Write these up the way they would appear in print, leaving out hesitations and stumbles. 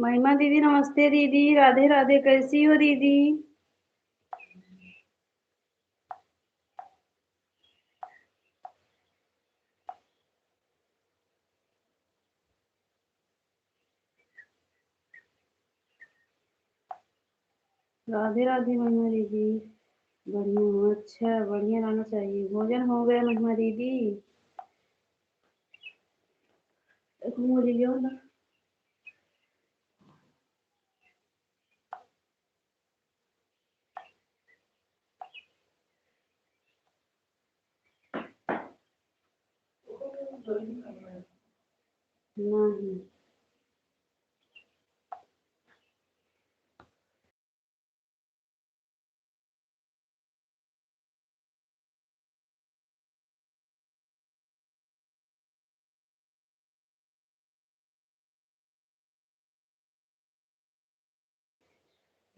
महिमा दीदी नमस्ते दीदी, राधे राधे, कैसी हो दीदी? राधे राधे महिमा दीदी। बढ़िया हूँ। अच्छा, बढ़िया रहना चाहिए। भोजन हो गया महिमा दीदी? एक मुँह लियो ना। नहीं।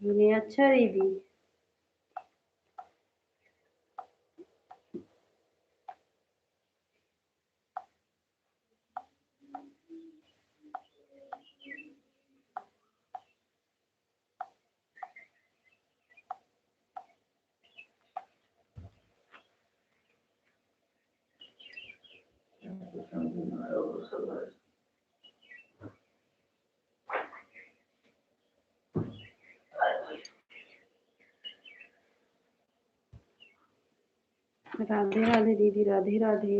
बोले अच्छा दीदी। राधे राधे दीदी, राधे राधे।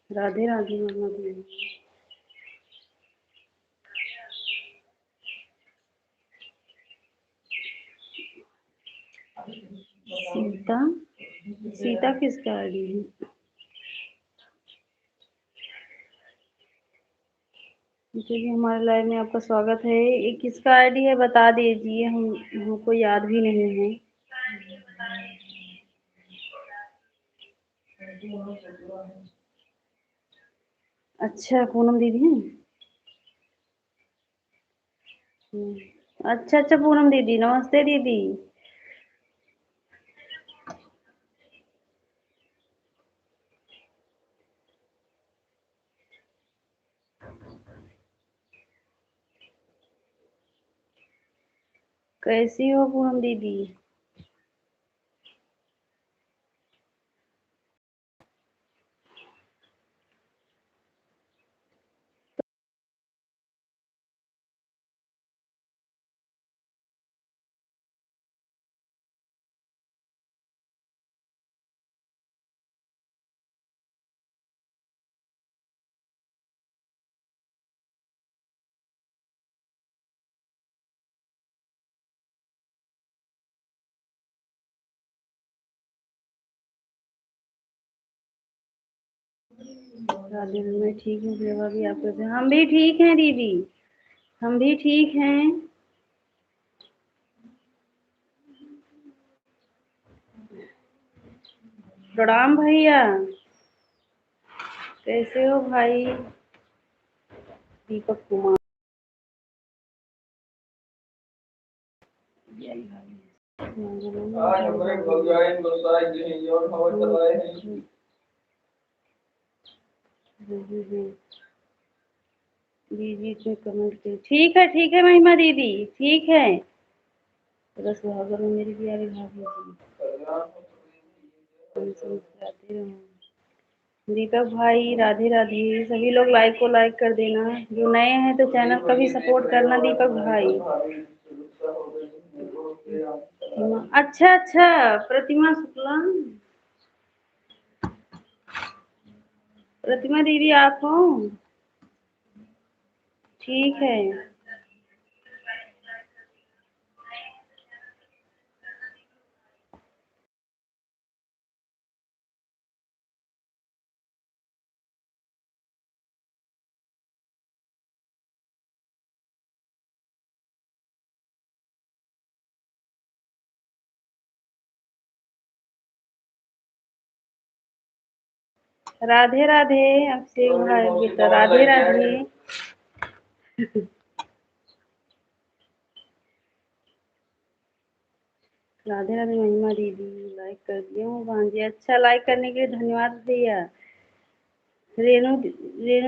राधे राधे महिमा दीदी। सीता? सीता किसका आईडी है? चलिए, हमारे लाइव में आपका स्वागत है। ये किसका आईडी है बता दीजिए, हमको याद भी नहीं है। अच्छा, पूनम दीदी हैं। अच्छा अच्छा, पूनम दीदी नमस्ते दीदी। कैसी हो पूनम दीदी? राधे, मैं ठीक हूँ। सेवा भी आप कैसे? हम भी ठीक हैं दीदी, हम भी ठीक हैं। प्रणाम भैया, कैसे हो भाई? दीपक कुमार। दीदी से कमेंट कर। ठीक है महिमा दीदी, ठीक है। रस भागर में मेरी प्यारी भाभी जी, राधे राधे। दीपक भाई राधे राधे। सभी लोग लाइक को लाइक कर देना, जो नए हैं तो चैनल का भी सपोर्ट करना दीपक भाई। अच्छा अच्छा, प्रतिमा शुक्ला। प्रतिमा दीदी आप हो? ठीक है। राधे राधे अक्षय भाई बेटा, राधे राधे। राधे राधे महिमा दीदी, लाइक कर दिया हूँ बहन जी। अच्छा, लाइक करने के लिए धन्यवाद भैया। रेणु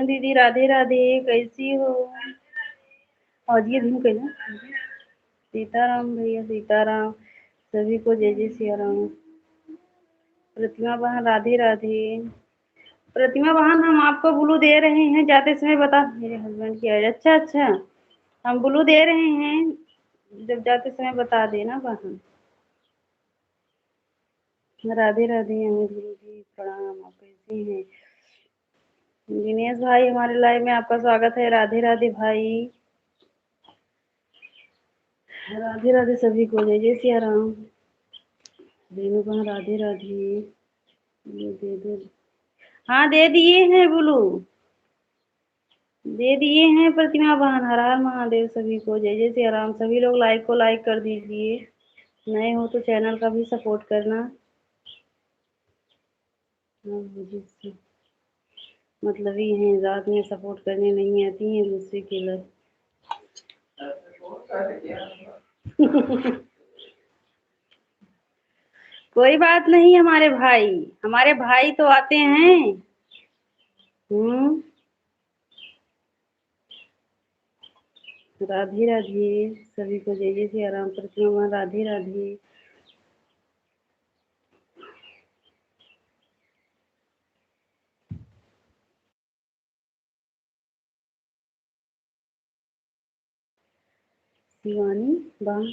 दीदी राधे राधे, कैसी हो? और ये धूम कहना। सीताराम भैया सीताराम, सभी को जय जय सिया राम। प्रतिमा बहन राधे राधे। प्रतिमा बहन, हम आपको ब्लू दे रहे हैं, जाते समय बता। मेरे हस्बैंड की आवाज। अच्छा अच्छा, हम ब्लू दे रहे हैं, जब जाते समय बता देना बहन। राधे राधे अमित गुरु जी, प्रणाम। आप कैसे हैं? दिनेश भाई, हमारे लाइव में आपका स्वागत है। राधे राधे भाई, राधे राधे सभी को, जय जय सिया राम। रेणु बहन राधे राधे। ये दे दो। हाँ, दे दिए हैं ब्लू, दे दिए हैं प्रतिमा बहन। हर हर महादेव सभी को, जय जय सिया राम। सभी लोग लाइक को लाइक कर दीजिए, नए हो तो चैनल का भी सपोर्ट करना। हाँ, मुझे मतलब ही हैं, रात में सपोर्ट करने नहीं आती हैं दूसरे के लग। कोई बात नहीं, हमारे भाई तो आते हैं। हम्म। राधे राधे सभी को, जय जय सिया राम। प्रतिमा राधे राधे। शिवानी बहन,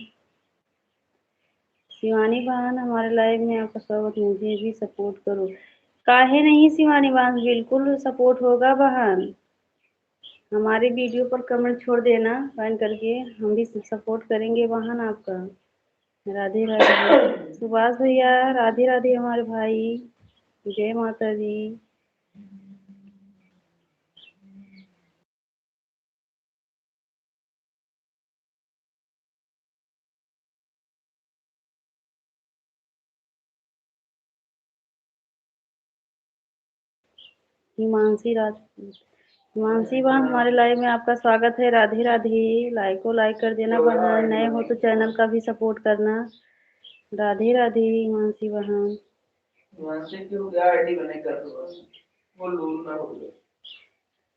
शिवानी बहन, हमारे लाइव में आपका स्वागत। मुझे भी सपोर्ट करो। काहे नहीं शिवानी बहन, बिल्कुल सपोर्ट होगा बहन। हमारे वीडियो पर कमेंट छोड़ देना ज्वाइन करके, हम भी सपोर्ट करेंगे बहन आपका। राधे राधे सुभाष भैया, राधे राधे हमारे भाई, जय माता दी। हिमांशी बहन, हमारे लाइव में आपका स्वागत है। राधे राधे, लाइक को लाइक कर देना बहन, नए हो तो चैनल का भी सपोर्ट करना। राधे राधे हिमांशी बहन। हिमांशी क्यों क्या आईडी बने कर दो, वो लूज ना हो जाए।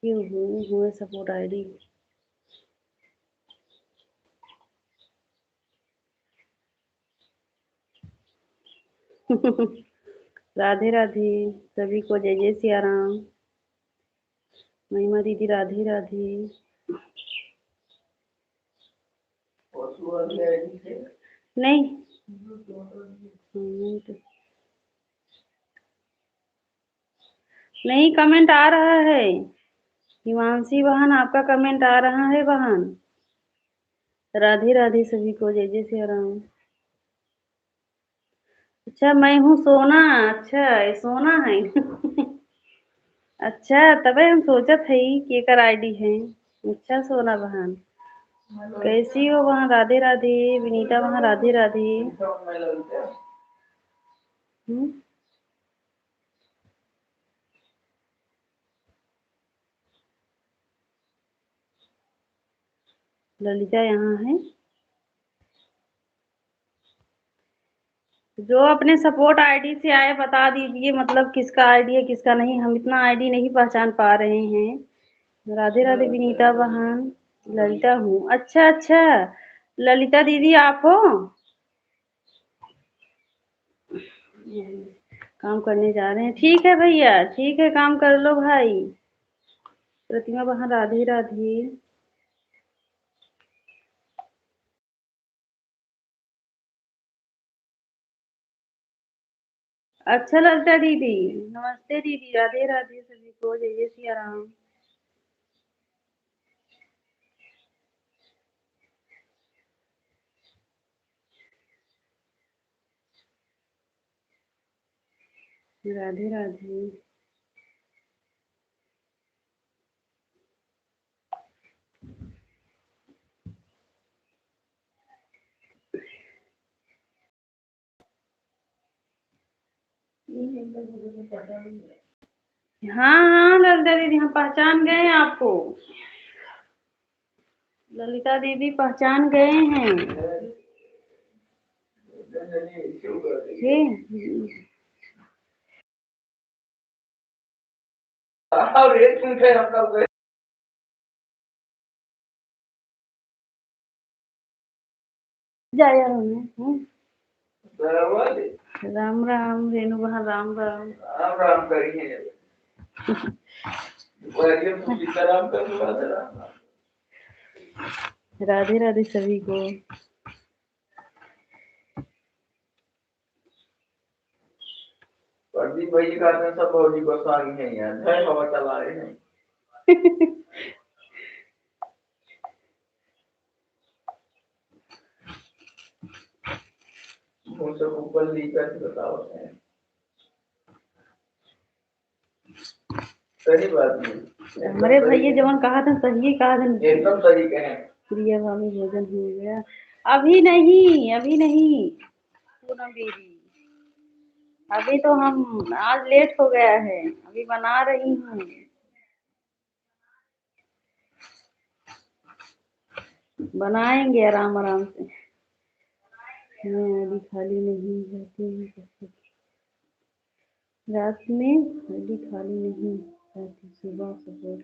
क्यों हुए सपोर्ट आईडी। राधे राधे सभी को, जय जय सिया राम। महिमा दीदी राधे राधे। नहीं, नहीं कमेंट आ रहा है। हिमांशी बहन, आपका कमेंट आ रहा है बहन। राधे राधे सभी को, जय जय सिया राम। अच्छा, मैं हूँ सोना। अच्छा, ये सोना है। अच्छा, तबे हम सोचत है कि एकर आईडी है। अच्छा सोना बहन, कैसी हो वहाँ? राधे राधे विनीता वहाँ, राधे राधे। हम्म। ललिता यहाँ है। जो अपने सपोर्ट आईडी से आए बता दीजिए, मतलब किसका आईडी है किसका नहीं, हम इतना आईडी नहीं पहचान पा रहे हैं। राधे राधे विनीता बहन, ललिता हूँ। अच्छा अच्छा, ललिता दीदी आप हो? काम करने जा रहे हैं, ठीक है भैया, ठीक है, काम कर लो भाई। प्रतिमा बहन राधे राधे। अच्छा ललिता दीदी, नमस्ते दीदी, राधे राधे सभी को, जय जय सिया राम। राधे राधे। हाँ हाँ ललिता दीदी, हम पहचान गए हैं आपको। ललिता दीदी पहचान गए हैं। जा यार राम राम रेणु बहन, राम राम। राम राम करिए। राधे राधे सभी को। प्रदीप भाई जी का सब भौजी को स्वागत है यार, जय हवा चला रहे हैं। ऊपर लीकर बताओ, सही बात नहीं। हमारे भैया जवान कहा था सही कहा था, एकदम सही कहे। प्रिया भाभी भोजन हो गया? अभी नहीं, अभी नहीं पूनम दीदी, अभी तो हम आज लेट हो गया है, अभी बना रही हूँ। बनाएंगे आराम आराम से। मैं अभी खाली नहीं रहती हूँ, रात में अभी खाली नहीं रहती, सुबह सपोर्ट।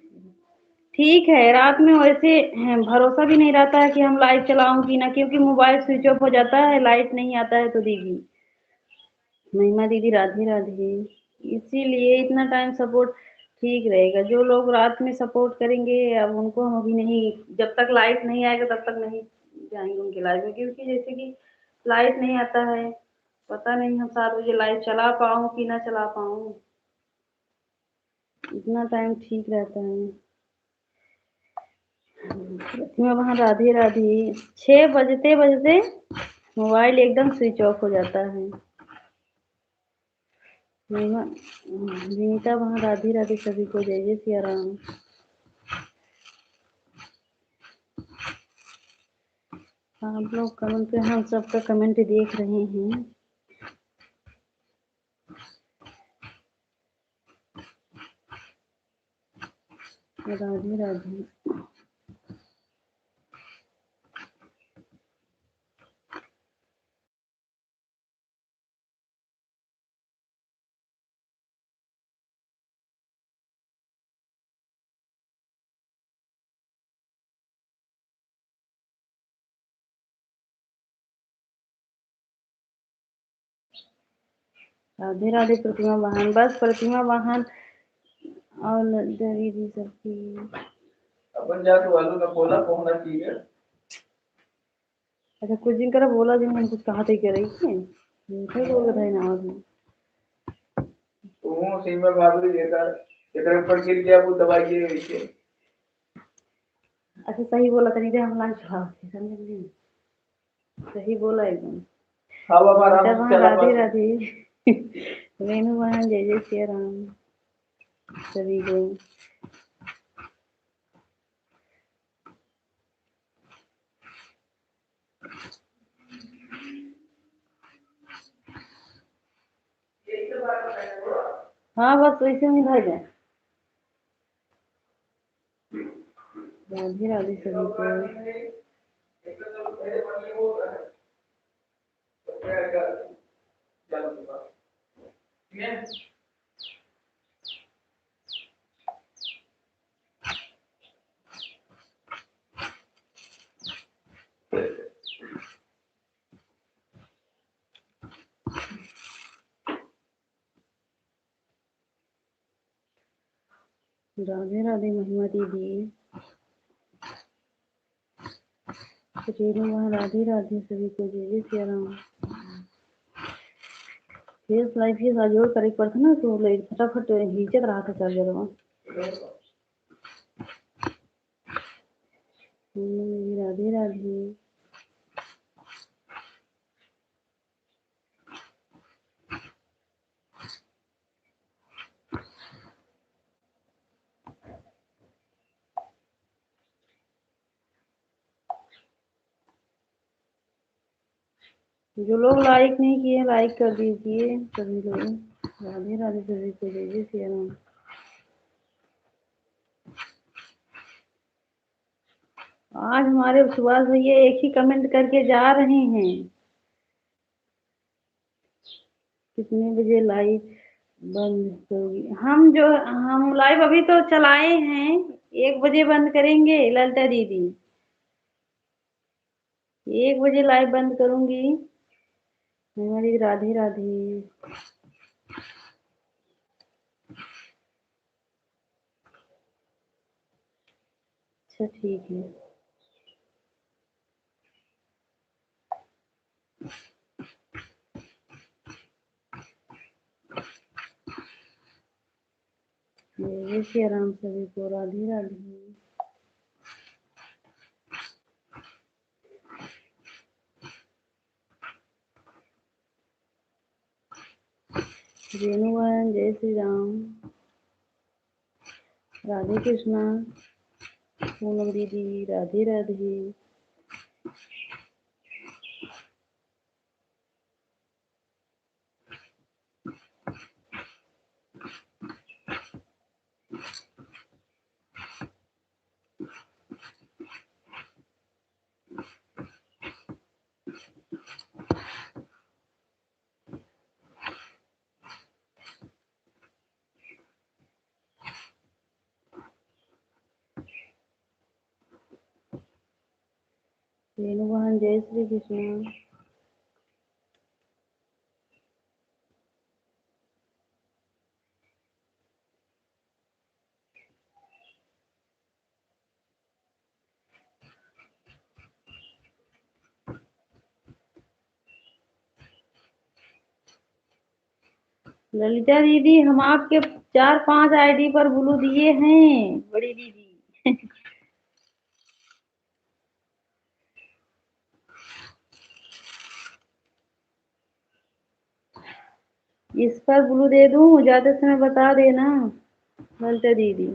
ठीक है, रात में वैसे भरोसा भी नहीं रहता है कि हम लाइट चलाऊंगी ना, क्योंकि मोबाइल स्विच ऑफ हो जाता है, लाइट नहीं आता है तो दीदी। महिमा दीदी राधे राधे। इसीलिए इतना टाइम सपोर्ट ठीक रहेगा। जो लोग रात में सपोर्ट करेंगे अब उनको हम अभी नहीं, जब तक लाइट नहीं आएगा तब तक नहीं जाएंगे उनके लाइफ में, क्योंकि जैसे कि लाइट नहीं आता है, पता नहीं हम 7 बजे लाइट चला पाऊँ कि ना चला पाऊँ, इतना टाइम ठीक रहता है। मैं वहाँ राधे राधे। 6 बजते बजते मोबाइल एकदम स्विच ऑफ हो जाता है। विनीता वहाँ राधे राधे सभी को, जय जय सिया राम। आप लोग कमेंट पे, हम सबका कमेंट देख रहे हैं। राधे राधे। राधे राधे प्रतिमा वाहन, बस प्रतिमा वाहन और दीदी सबकी। अपन जाके वालों का बोला पहुंचना चाहिए। अच्छा, कुछ दिन कर बोला दिन हम कुछ कहा थे कह रही थी, फिर बोल रहा है ना आदमी वो सीमा भाभी लेकर इधर ऊपर गिर गया, वो दवाई गिर गई थी। अच्छा सही बोला था, नहीं हम लाइन चला समझ, सही बोला एकदम। हाँ बाबा राधे राधे। रेणु बहन जय जय सिया राम सभी को। हाँ बस वैसे ही भाई जाए। राधे राधे सभी को। राधे राधे महिमा दीदी, रेणु राधे राधे सभी को, जय जय Siya Ram. Face life face आजोड़ करे पड़ता ना, तो फटाफट हिचक रहा था चार्जर में। राधे राधे। जो लोग लाइक नहीं किए लाइक कर दीजिए सभी लोग। राधे राधे सभी को, जय जय सिया राम। आज हमारे सुभाष भैया एक ही कमेंट करके जा रहे हैं, कितने बजे लाइव बंद होगी? हम लाइव अभी तो चलाए हैं, 1 बजे बंद करेंगे ललिता दीदी। 1 बजे लाइव बंद करूंगी। हमारी राधे राधे। अच्छा ठीक है। जय श्री राम सभी को, राधे राधे। रेणुवन जय श्री राम, राधे कृष्णा, पूनम दीदी राधे राधे। रेणुवन जय श्री कृष्ण। ललिता दीदी हम आपके 4-5 आईडी पर ब्लू दिए हैं, बड़ी दीदी। इस पर ब्लू दे दूं? जाते समय बता देना ललिता दीदी।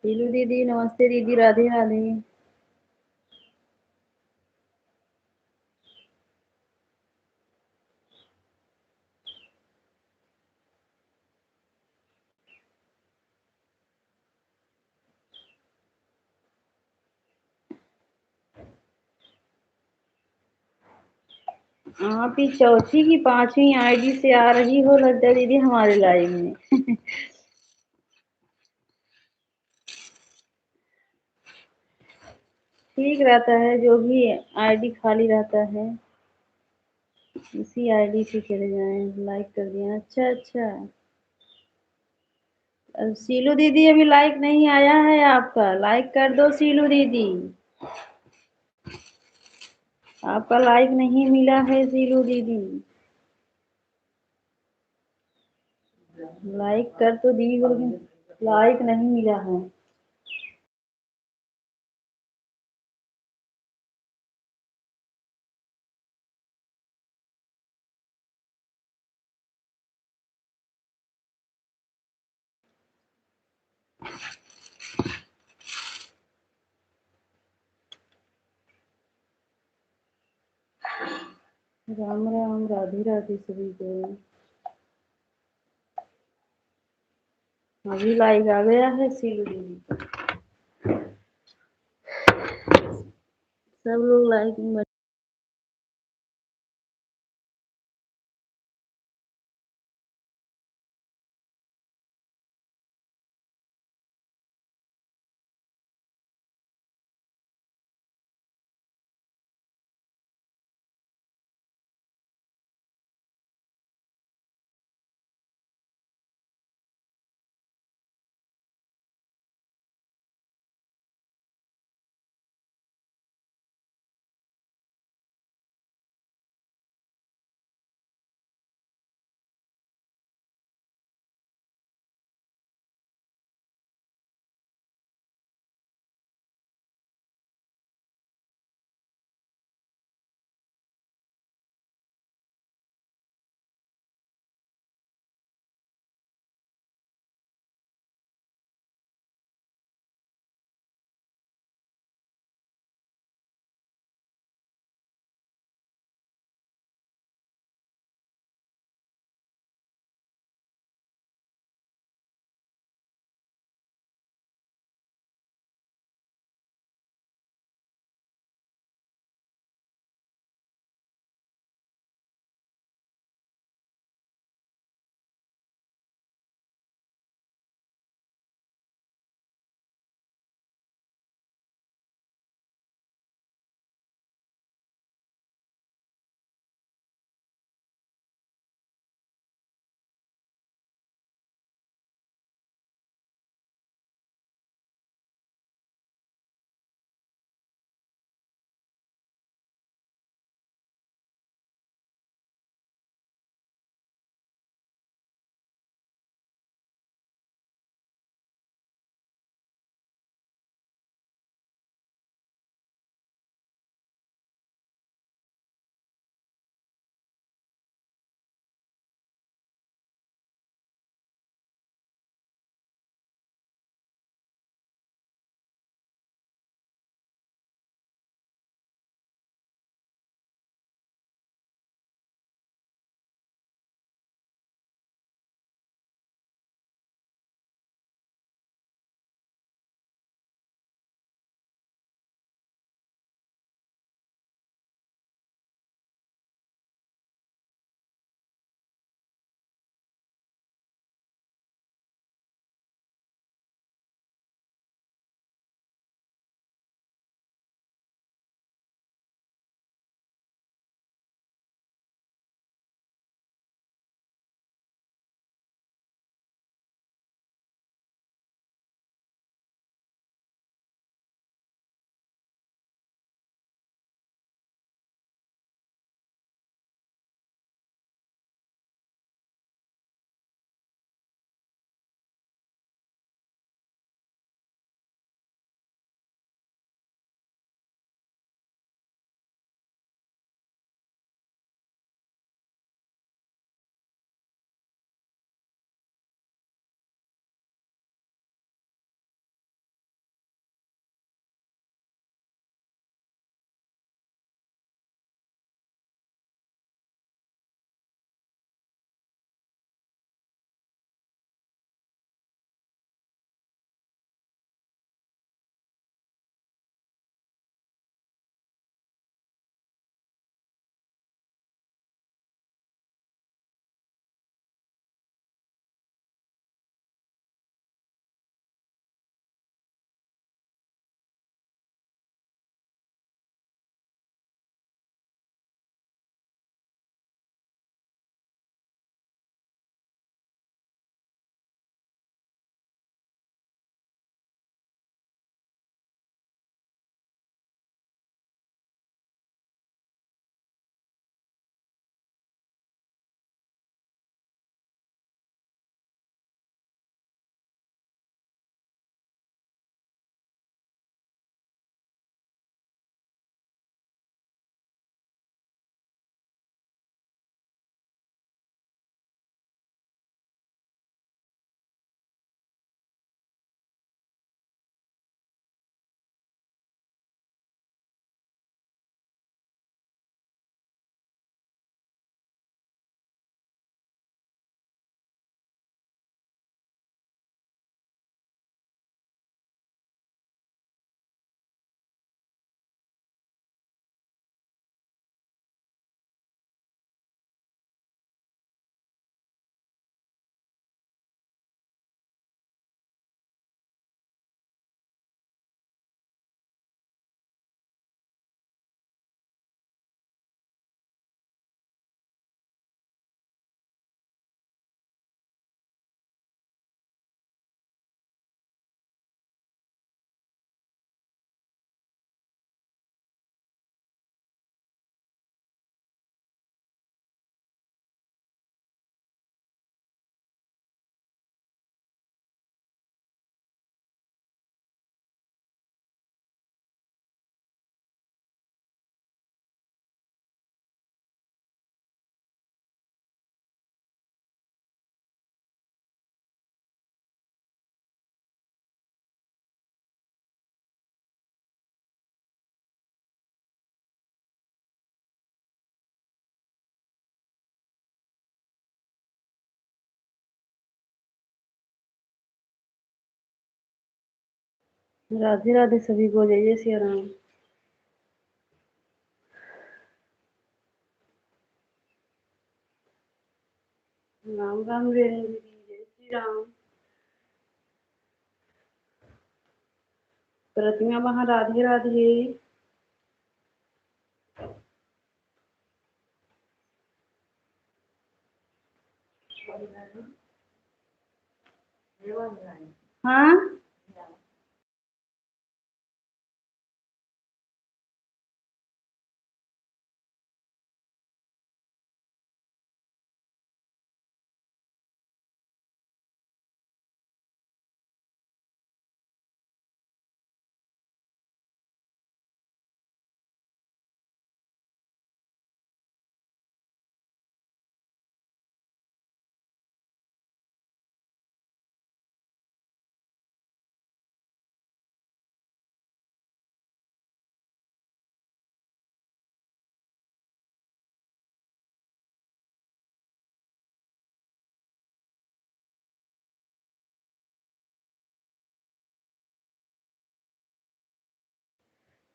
शीलू दीदी नमस्ते दीदी, राधे राधे। आप ही चौथी की 5वीं आईडी से आ रही हो ललिता दीदी हमारे लाइव में। ठीक रहता है, जो भी आईडी खाली रहता है इसी आईडी से चले जाएं। लाइक कर दिया, अच्छा अच्छा। शीलू दीदी अभी लाइक नहीं आया है आपका, लाइक कर दो शीलू दीदी। आपका लाइक नहीं मिला है शीलू दीदी, लाइक कर तो दी होगी, लाइक नहीं मिला है। राम राम, राधे राधे सभी को। अभी लाइक आ गया है शीलू दीदी का। सब लोग लाइक राधे राधे सभी को, जय जय सिया राम। राम राम रेणु दीदी, जय श्री राम। प्रतिमा वहाँ, राधे राधे। हाँ,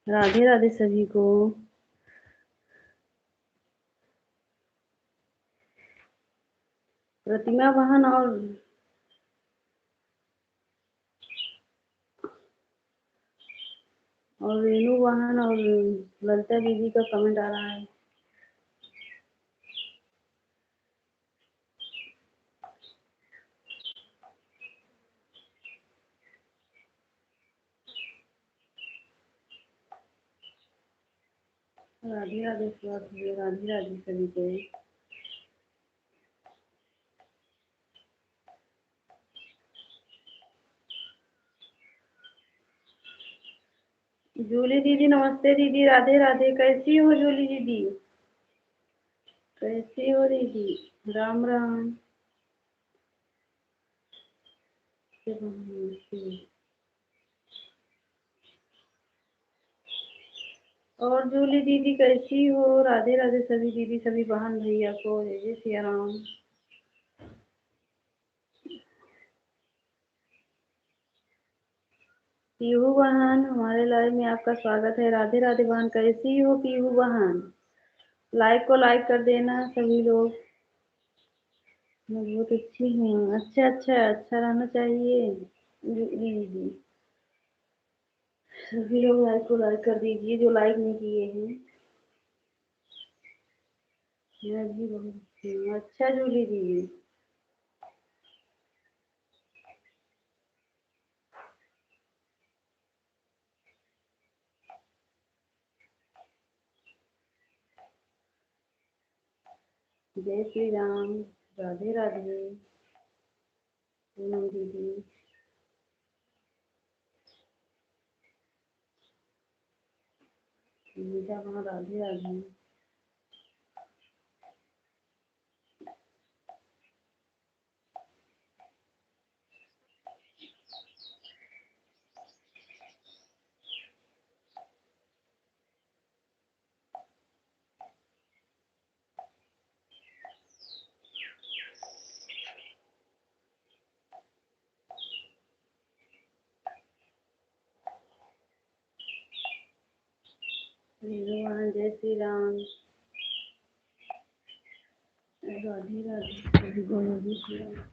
राधे राधे सभी को। प्रतिमा वाहन और रेणु वाहन और ललिता दीदी का कमेंट आ रहा है। राधे राधे स्वास्थ्य, राधे राधे सभी को। जूली दीदी नमस्ते दीदी, राधे राधे। कैसी हो जूली दीदी? कैसी हो दीदी? राम राम। और जूली दीदी कैसी हो? राधे राधे सभी दीदी, सभी बहन भैया को, जय जय सिया राम। पीहू बहन, हमारे लाइव में आपका स्वागत है। राधे राधे बहन, कैसी हो पीहू बहन? लाइव को लाइक कर देना सभी लोग। मैं बहुत अच्छी हूँ। अच्छा अच्छा, अच्छा रहना चाहिए दीदी। सभी लोग लाइक को लाइक कर दीजिए जो लाइक नहीं किए हैं। मैं भी बहुत अच्छी हूँ। अच्छा जूली दीदी, जय श्री राम। राधे राधे पूनम दीदी। मीठा वहाँ, राधे राधे। भगवान, जय श्री राम। राधे राधे सभी को, जय श्री राम।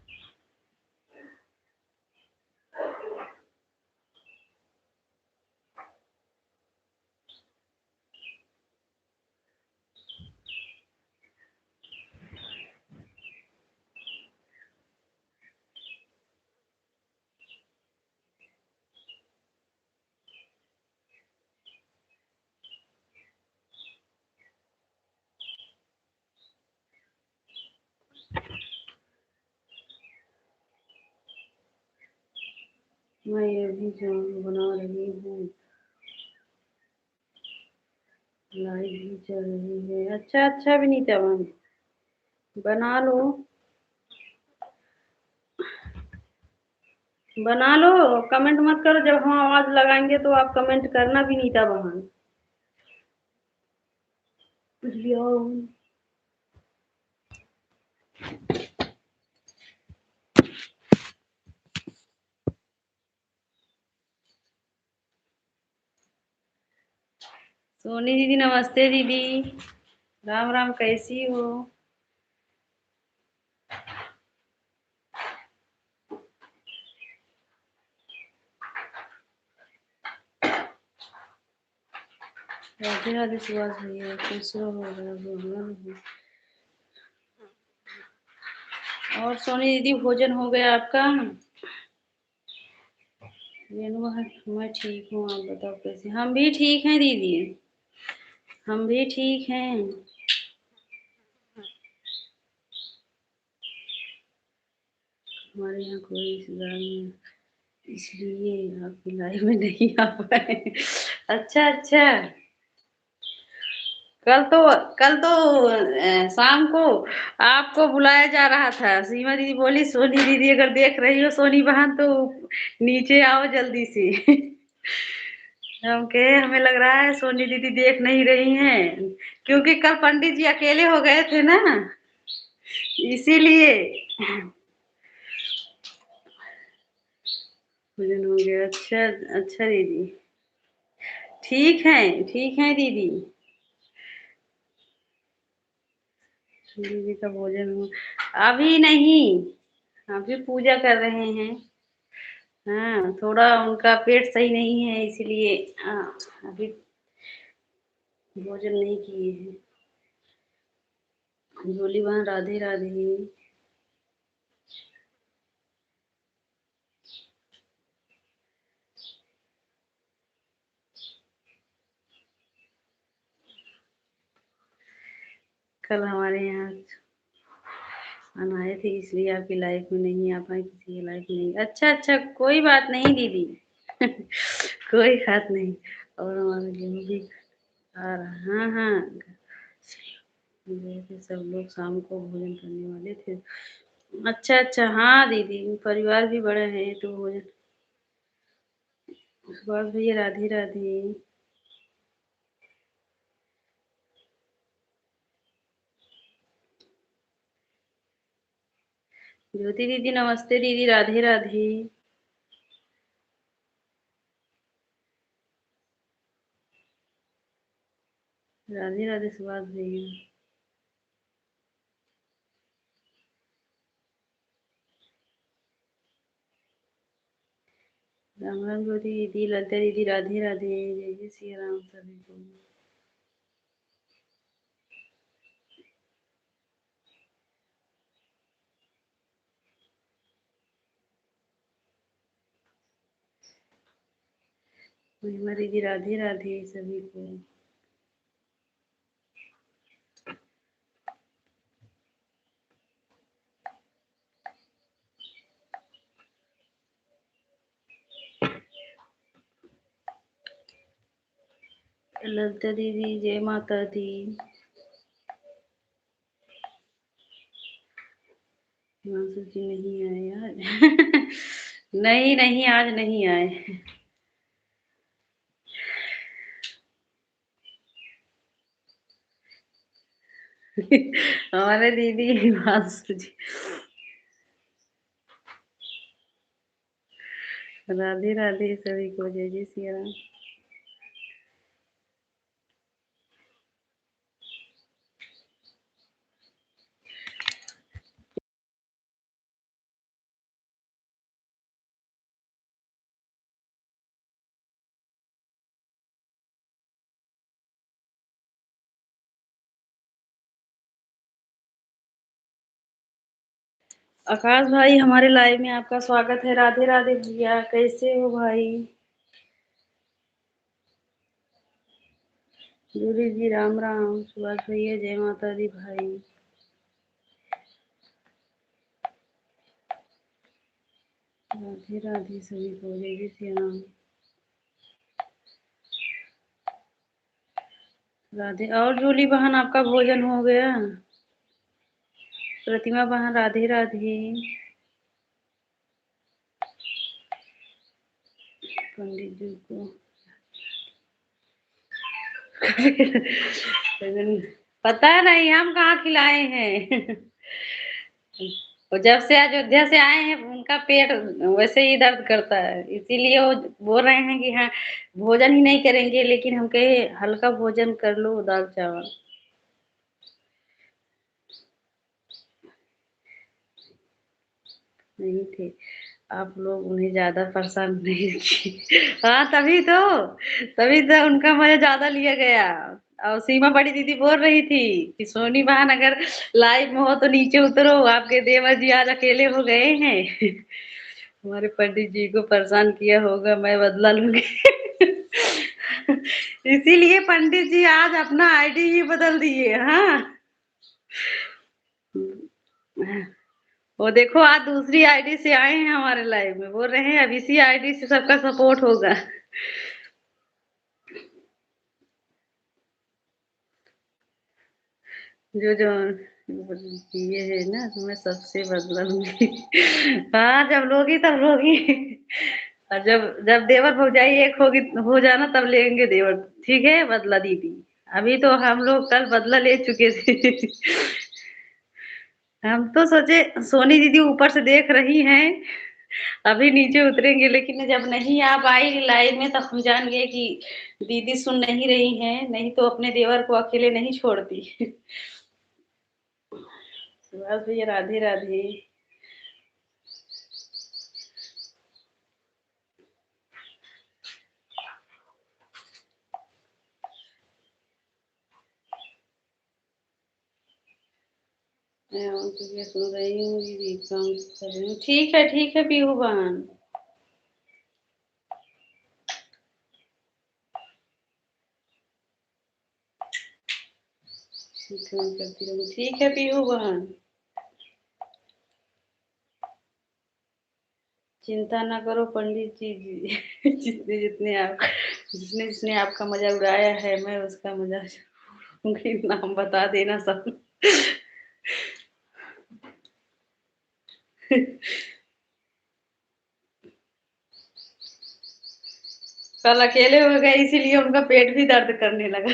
मैं ये भी सॉन्ग बना रही हूँ, लाइव भी चल रही है। अच्छा अच्छा विनीता बहन, बना लो बना लो। कमेंट मत करो, जब हम आवाज लगाएंगे तो आप कमेंट करना विनीता बहन। कुछ भी हो। सोनी दीदी नमस्ते दीदी। राम राम, कैसी हो? राधे राधे सुभाष भैया, कैसे हो? और सोनी दीदी भोजन हो गया आपका? रेणु, मैं ठीक हूँ, आप बताओ कैसे? हम भी ठीक हैं दीदी, हम भी ठीक हैं। हमारे यहाँ कोई रिश्तेदार नहीं, इसलिए आपकी लाइफ में नहीं आ पाए। अच्छा अच्छा। कल तो कल तो शाम को आपको बुलाया जा रहा था। सीमा दीदी बोली सोनी दीदी अगर देख रही हो सोनी बहन तो नीचे आओ जल्दी से। हम कहे हमें लग रहा है सोनी दीदी देख नहीं रही हैं, क्योंकि कल पंडित जी अकेले हो गए थे ना, इसीलिए। भोजन हो गया? अच्छा अच्छा दीदी। ठीक है दीदी। दीदी का भोजन हो? अभी नहीं, अभी पूजा कर रहे हैं। हाँ, थोड़ा उनका पेट सही नहीं है इसलिए अभी भोजन नहीं किए हैं। जोली बहन राधे राधे। कल हमारे यहाँ आए थे इसलिए आपकी लाइफ में नहीं आ पाए, किसी की लाइफ में नहीं। अच्छा अच्छा, कोई बात नहीं दीदी। कोई बात नहीं। और हमारे गेहूँ भी आ रहा। हाँ हाँ, गए थे सब लोग, शाम को भोजन करने वाले थे। अच्छा अच्छा, हाँ दीदी, परिवार भी बड़ा है तो भोजन। सुभाष भैया राधे राधे। ज्योति दीदी नमस्ते दीदी, राधे राधे। राधे राधे सुभाष भैया। राम राम ज्योति दीदी, ललिता दीदी राधे राधे, जय जय श्री राम सभी को। महिमा दीदी राधे राधे सभी को। ललिता दीदी जय माता दी। हिमांशु जी नहीं आए आज। नहीं नहीं, आज नहीं आए। हमारे दीदी हिमांशु जी। राधे राधे सभी को, जय जय सिया राम। आकाश भाई, हमारे लाइव में आपका स्वागत है। राधे राधे भैया, कैसे हो भाई? दूरी जी राम राम, सुभाष भैया जय माता दी भाई। राधे राधे सभी को, जय जय श्री राम। राधे। और जूली बहन आपका भोजन हो गया? प्रतिमा बहन राधे राधे। पंडित जी को पता नहीं हम कहाँ खिलाए हैं। और जब से अयोध्या से आए हैं उनका पेट वैसे ही दर्द करता है, इसीलिए वो बोल रहे हैं कि हाँ, भोजन ही नहीं करेंगे लेकिन हम कहे हल्का भोजन कर लो दाल-चावल। नहीं थे, आप लोग उन्हें ज़्यादा परेशान नहीं किए। हाँ, तभी तो उनका मज़ा ज़्यादा लिया गया। और सीमा बड़ी दीदी बोल रही थी कि सोनी बहन अगर लाइव में हो तो नीचे उतरो, आपके देवर जी आज अकेले हो गए हैं। हमारे पंडित जी को परेशान किया होगा, मैं बदला लूँगी। इसीलिए पंडित जी आज अपना आईडी ही बदल दिए, हाँ। वो देखो आज दूसरी आईडी से आए हैं हमारे लाइव में, बोल रहे हैं अब इसी आईडी से सबका सपोर्ट होगा। जो ये है ना तो मैं सबसे बदला लूँगी। हाँ, जब लोगी तब लोगी। और जब जब देवर भौजाई एक होगी हो जाना तब लेंगे देवर, ठीक है बदला दीदी। अभी तो हम लोग कल बदला ले चुके थे। हम तो सोचे सोनी दीदी ऊपर से देख रही हैं, अभी नीचे उतरेंगे लेकिन जब नहीं आ पाई लाइव में तब हम जान गए कि दीदी सुन नहीं रही हैं, नहीं तो अपने देवर को अकेले नहीं छोड़ती। बस भैया राधे राधे। मैं उनके लिए सुन रही हूँ, दीदी काम कर रही हूँ। ठीक है पीहू बहन। काम करती रहूँ। ठीक है पीहू बहन। चिंता ना करो पंडित जी। जितने जितने आप जिसने जिसने आपका मजा उड़ाया है मैं उसका मजा उनके नाम बता देना सब। कल अकेले हो गए इसीलिए उनका पेट भी दर्द करने लगा।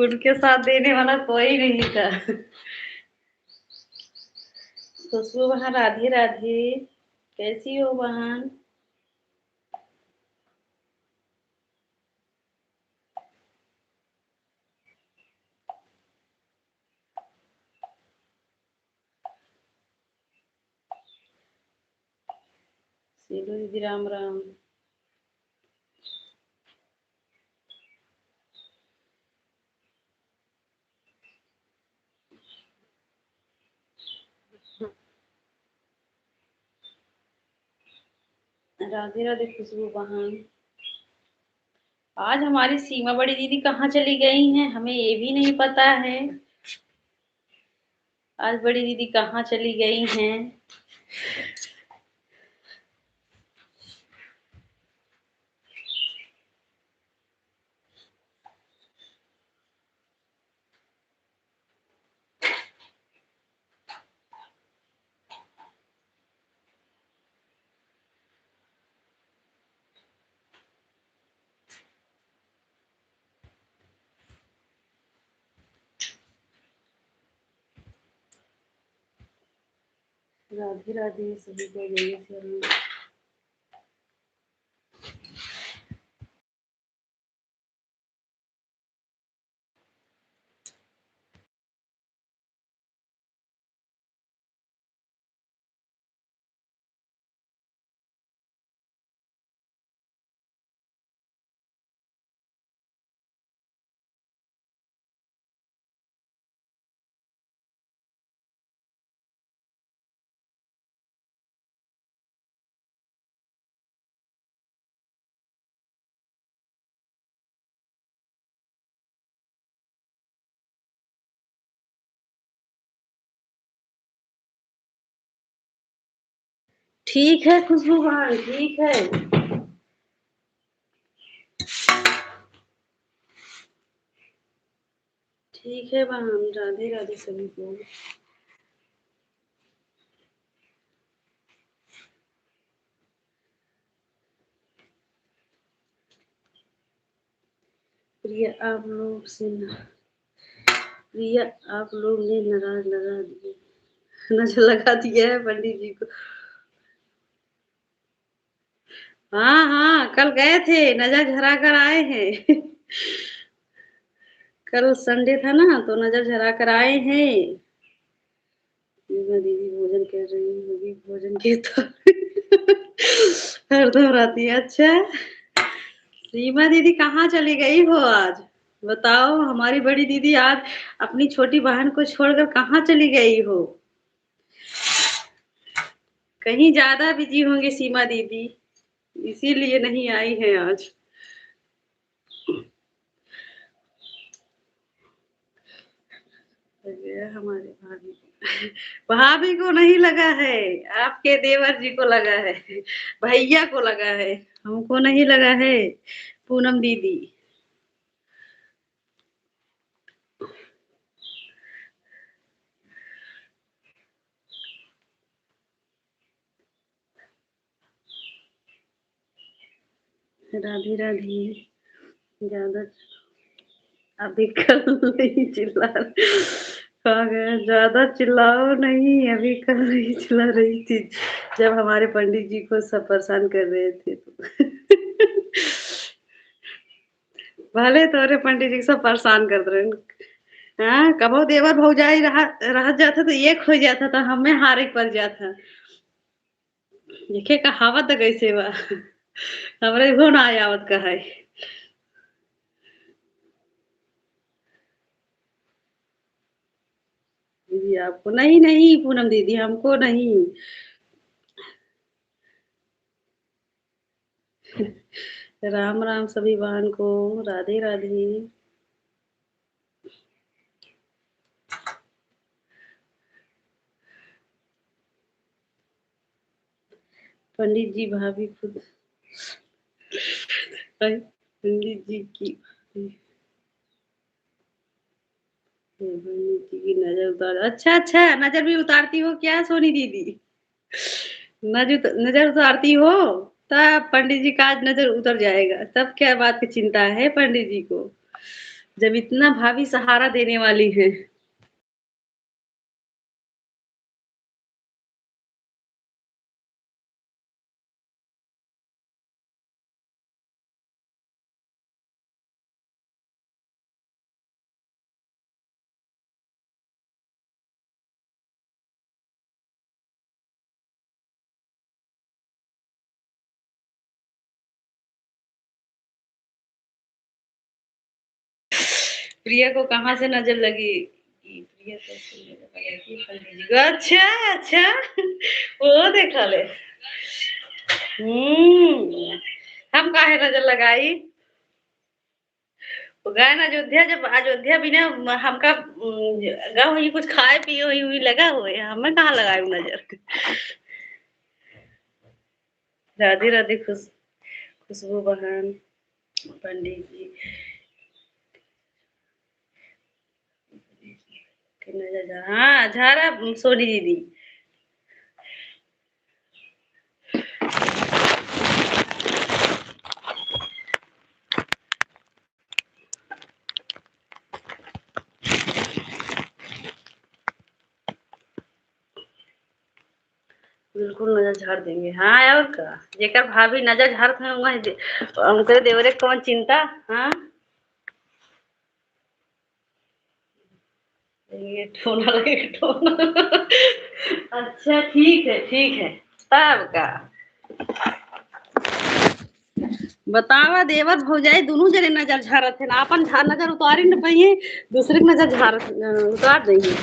उनके साथ देने वाला कोई नहीं था। खुशबू बहन राधे राधे। कैसी हो बहन? सीलू दीदी राम राम। राधे राधे खुशबू बहन। आज हमारी सीमा बड़ी दीदी कहाँ चली गई हैं हमें ये भी नहीं पता है। आज बड़ी दीदी कहाँ चली गई हैं? राधे राधे सभी को जय श्री राम। ठीक है खुशबू बहन ठीक है। ठीक है बहन राधे राधे सभी को। प्रिया आप लोग से प्रिया आप लोग ने नाराज लगा दिए। नजर लगा दिया है पंडित जी को। हाँ हाँ, कल गए थे, नजर झरा कर आए हैं। कल संडे था ना तो नजर झरा कर आए हैं। मैं दीदी भोजन कर रही हूँ, वो भी भोजन की तो हरदम रहती है। अच्छा, सीमा दीदी कहाँ चली गई हो आज? बताओ, हमारी बड़ी दीदी आज अपनी छोटी बहन को छोड़कर कहाँ चली गई हो? कहीं ज्यादा बिजी होंगी सीमा दीदी, इसीलिए नहीं आई हैं आज। ये हमारे भाभी भाभी को नहीं लगा है, आपके देवर जी को लगा है, भैया को लगा है, हमको नहीं लगा है। पूनम दीदी, राधे राधे। ज्यादा अभी कल नहीं चिल्ला, कहा गया ज्यादा चिल्लाओ नहीं, अभी कल नहीं चिल्ला रही थी जब हमारे पंडित जी को सब परेशान कर रहे थे तो भले तोरे पंडित जी सब परेशान कर रहे हैं। हाँ, कबो देवर भौजाई रह जाता तो एक हो जाता तो हमें हारे पड़ जाता। देखे कहावत कैसे बा, हमरे घो ना आवत का है। दीदी आपको नहीं नहीं, पूनम दीदी हमको नहीं। राम राम सभी बहन को, राधे राधे। पंडित जी भाभी खुद पंडित जी की पंडित जी की नजर उतार, अच्छा अच्छा, नजर भी उतारती हो क्या सोनी दीदी? नजर उतारती हो, तब पंडित जी का आज नजर उतर जाएगा, तब क्या बात की चिंता है पंडित जी को, जब इतना भाभी सहारा देने वाली है। प्रिया को कहाँ से नजर लगी? प्रिया कैसे नजर लगी पंडित जी को? अच्छा अच्छा, वो देखा ले। हम काहे नजर लगाई? वो गए ना अयोध्या, जब अयोध्या बिना हमका गाँव ही कुछ खाए पिए हुई हुई लगा हुए, हमें कहाँ लगाई नजर। राधे राधे खुशबू बहन, पंडित जी की नजर हाँ झारा सोनी दीदी। बिल्कुल नजर झाड़ देंगे, हाँ और का, जेकर भाभी नजर झाड़त है उनके देवरे कौन चिंता। हाँ, ये ठोना लगे ठोना अच्छा ठीक है ठीक है, तब का बतावा, देवर भौजाई दोनों जने नजर झाड़त है ना, अपन नजर उतारी न पाइए, दूसरे की नजर उतार देंगे।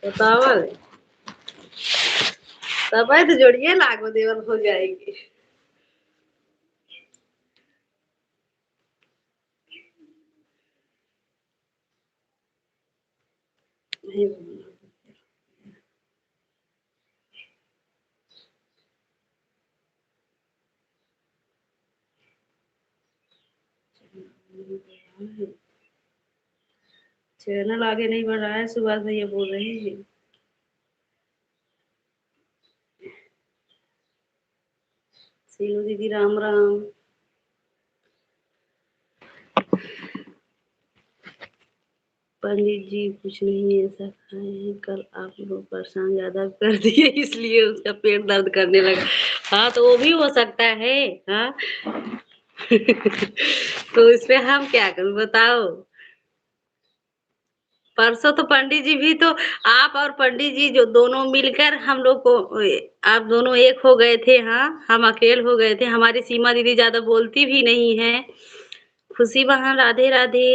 बतावा, तब तो जोड़िए लागो देवर भौजाई की। नहीं, चैनल आगे नहीं बढ़ रहा है, सुभाष भैया बोल रहे हैं। सीनू दीदी राम राम। पंडित जी कुछ नहीं ऐसा खाए हैं, कल आप लोग परेशान ज्यादा कर दिए इसलिए उसका पेट दर्द करने लगा। हाँ तो वो भी हो सकता है। हाँ तो इसमें हम क्या करूं बताओ। परसों तो पंडित जी भी तो, आप और पंडित जी जो दोनों मिलकर हम लोग को, आप दोनों एक हो गए थे। हाँ हम अकेले हो गए थे। हमारी सीमा दीदी ज्यादा बोलती भी नहीं है। खुशी बहन राधे राधे।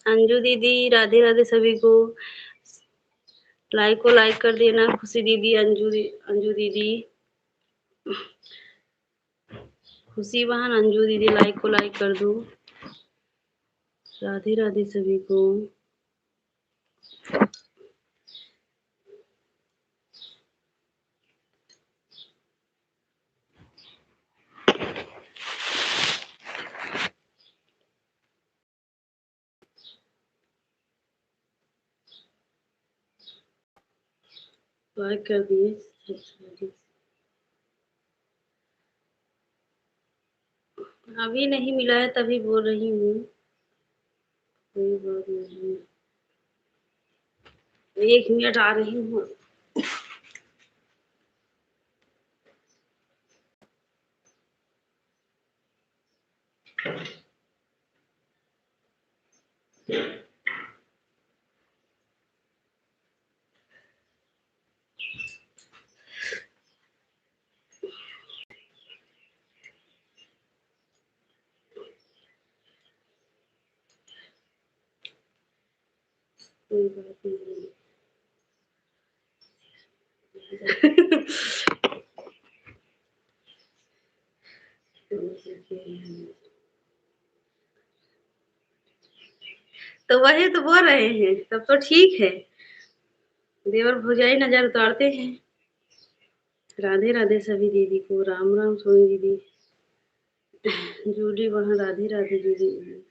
अंजू दीदी राधे राधे सभी को। लाइक को लाइक कर देना खुशी दीदी, अंजू दीदी, खुशी बहन, अंजू दीदी लाइक को लाइक कर दो। राधे राधे सभी को। लाइक कर दिए। अभी नहीं मिला है तभी बोल रही हूँ। कोई बात नहीं, 1 मिनट आ रही हूँ। कोई बात नहीं। तो वही तो बोल रहे हैं, तब तो ठीक है। देवर भौजाई नजर उतारते हैं। राधे राधे सभी दीदी को, राम राम सोनी दीदी, जूली वहाँ राधे राधे दीदी।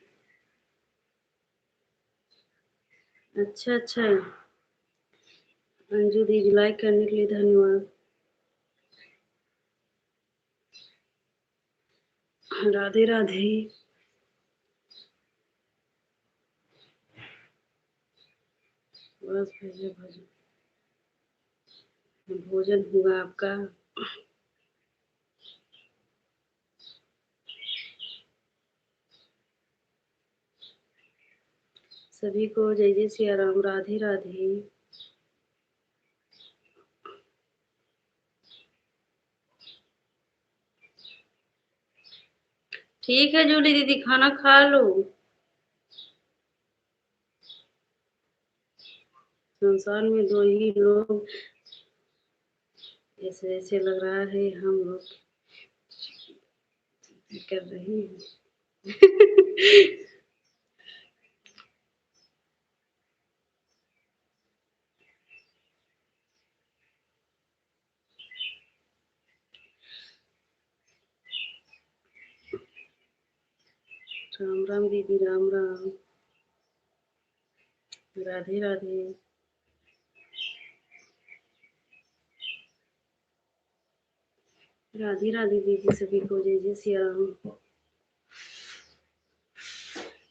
अच्छा अच्छा, अंजू दीदी लाइक करने के लिए धन्यवाद। राधे राधे। बस भैया भोजन, भोजन हुआ आपका। सभी को जय जय सिया राम, राधे राधे। ठीक है जूली दीदी, खाना खा लो। संसार में दो ही लोग, ऐसे ऐसे लग रहा है हम लोग कर रही हैं। राम राम दीदी, राम राम, राधे राधे। राधे राधे दीदी सभी को जय जय सिया राम।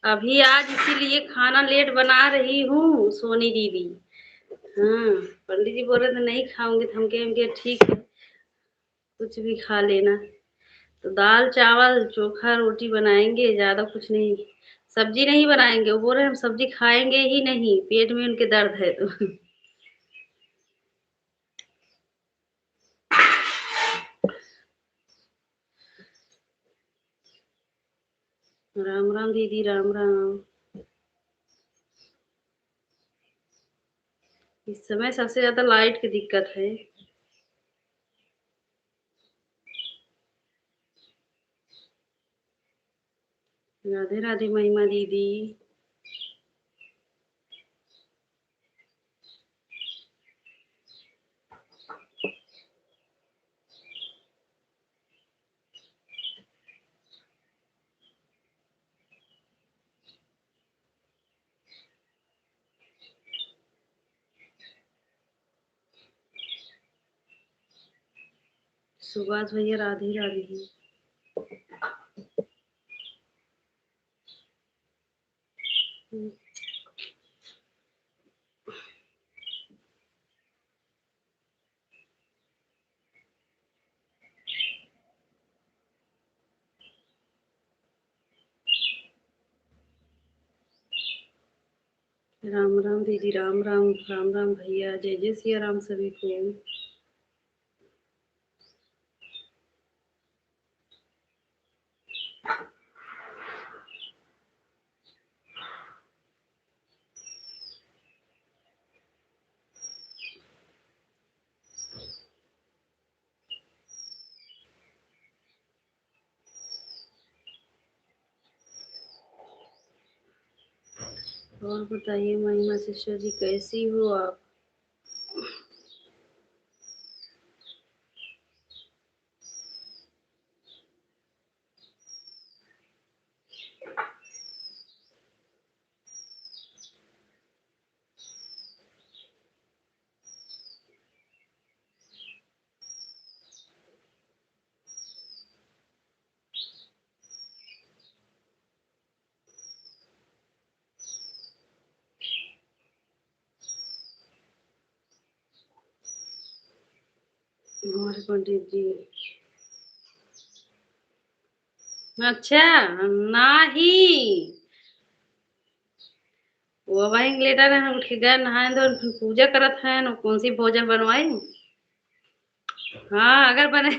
अभी आज इसीलिए खाना लेट बना रही हूँ सोनी दीदी। हाँ पंडित जी बोल रहे थे नहीं खाऊंगी, तो हम कहेंगे ठीक है कुछ भी खा लेना। तो दाल चावल चोखा रोटी बनाएंगे, ज्यादा कुछ नहीं। सब्जी नहीं बनाएंगे, वो बोल रहे हम सब्जी खाएंगे ही नहीं, पेट में उनके दर्द है तो। राम राम दीदी, राम राम। इस समय सबसे ज्यादा लाइट की दिक्कत है। राधे राधे महिमा दीदी। सुभाष भैया राधे राधे। राम राम दीदी, राम राम, राम राम भैया, जय जय सिया राम सभी को। और बताइए महिमा सिस्टर जी, कैसी हो आप? हमारे पंडित जी, अच्छा, नहीं वो वही लेटर है, उठ के गए नहाए धोए, फिर पूजा करत हैं न, कौन सी भोजन बनवाई। हाँ अगर बने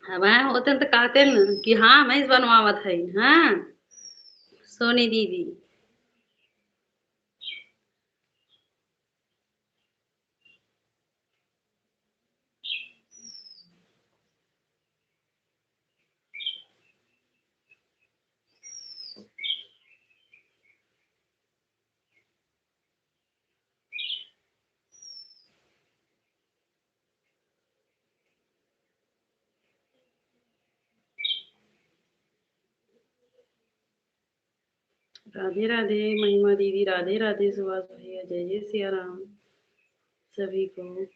हमारे होते तो कहते न कि हाँ मैं बनवावत है। हाँ सोनी दीदी, राधे राधे महिमा दीदी, राधे राधे सुभाष भैया, जय जय सिया राम सभी को।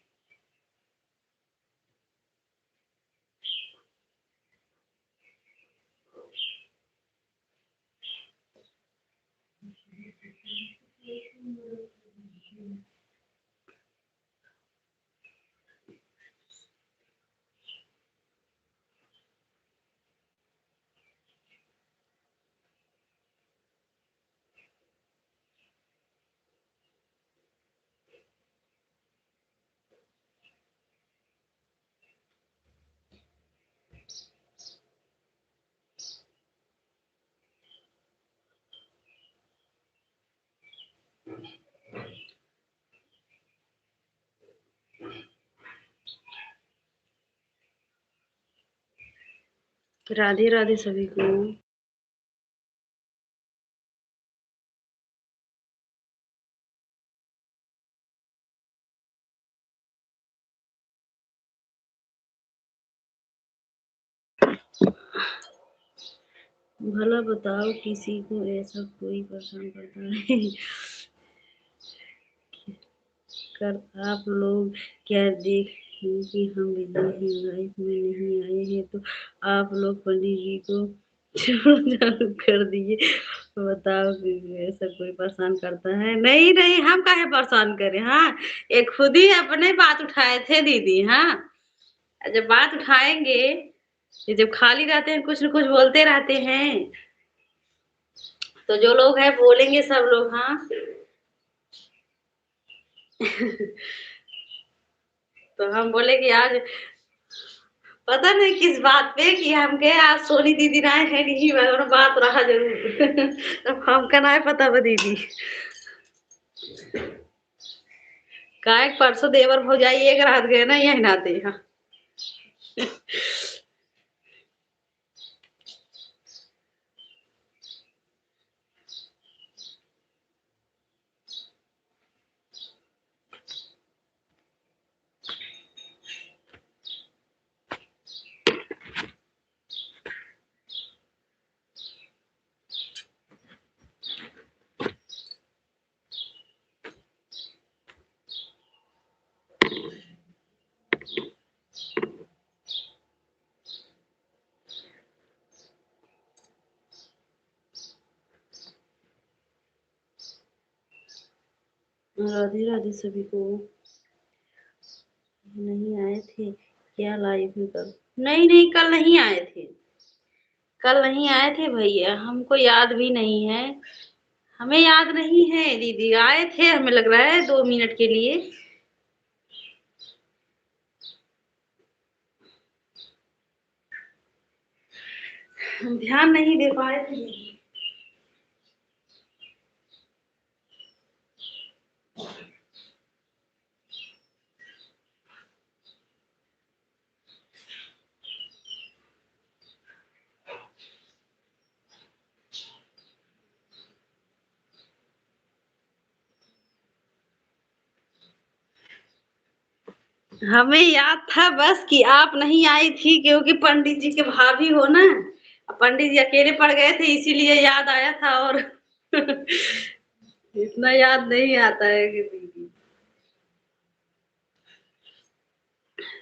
राधे राधे सभी को। भला बताओ, किसी को ऐसा कोई परेशान करता है कर आप लोग क्या देख कि हम बिजी हैं, लाइफ में नहीं आए हैं, तो आप लोग पंडित जी को छोड़ना चालू कर दिए। बताओ कि ऐसा कोई परेशान करता है? नहीं नहीं, हम काहे परेशान करें। हाँ ये खुद ही अपने बात उठाए थे दीदी। हाँ जब बात उठाएंगे, ये जब खाली रहते हैं कुछ न कुछ बोलते रहते हैं, तो जो लोग हैं बोलेंगे सब लोग। हाँ तो हम बोले कि आज पता नहीं किस बात पे कि हम गए आज सोनी दीदी ना है नहीं, बात रहा जरूर अब हमका ना पता बा दीदी का परसों देवर भौजाई एक रात गए ना यही नाते। हाँ राधे राधे सभी को। नहीं आए थे क्या लाइव में? कल नहीं नहीं, कल नहीं आए थे, कल नहीं आए थे भैया, हमको याद भी नहीं है। हमें याद नहीं है दीदी, आए थे हमें लग रहा है 2 मिनट के लिए। हम ध्यान नहीं दे पाए थे दीदी। हमें याद था बस कि आप नहीं आई थी, क्योंकि पंडित जी के भाभी हो ना। पंडित जी अकेले पड़ गए थे, इसीलिए याद आया था। और इतना याद नहीं आता है कि दीदी।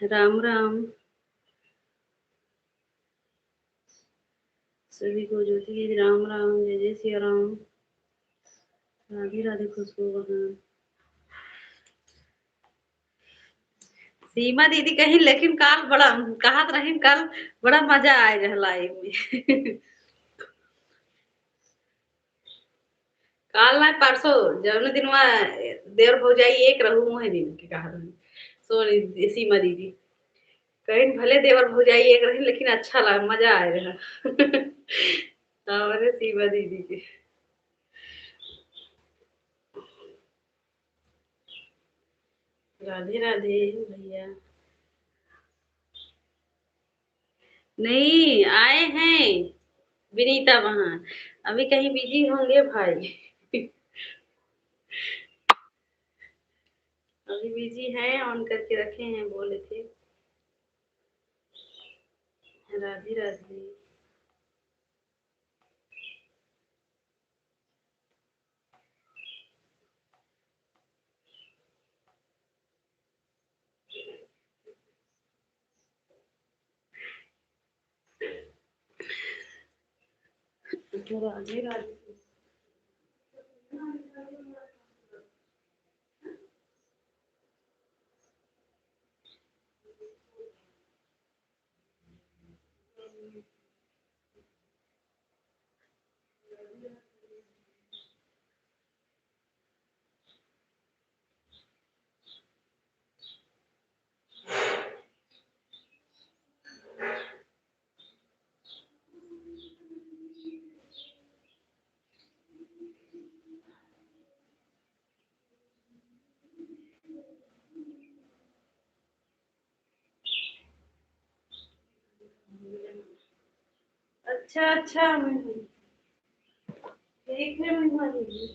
राम राम सभी को, ज्योति दीदी राम राम, जय जय सिया राम, राधे राधे, खुशबू बहन, सीमा दीदी कहीं, लेकिन काल बड़ा कहत रही, कल बड़ा मजा आए रहा लाइव में। काल ना परसों, जौन दिन देवर भौजाई एक रहू मुहे दिन के कहा रही सोनी सीमा दीदी। कहीं भले देवर भौजाई एक रही, लेकिन अच्छा लगा, मजा आए रहा। हमारे सीमा दीदी के। राधे राधे भैया। नहीं आए हैं विनीता वहां, अभी कहीं बिजी होंगे भाई। अभी बिजी है, ऑन करके रखे हैं, बोले थे। राधे राधे। राधे राधे। अच्छा अच्छा, ठीक है महिमा दीदी।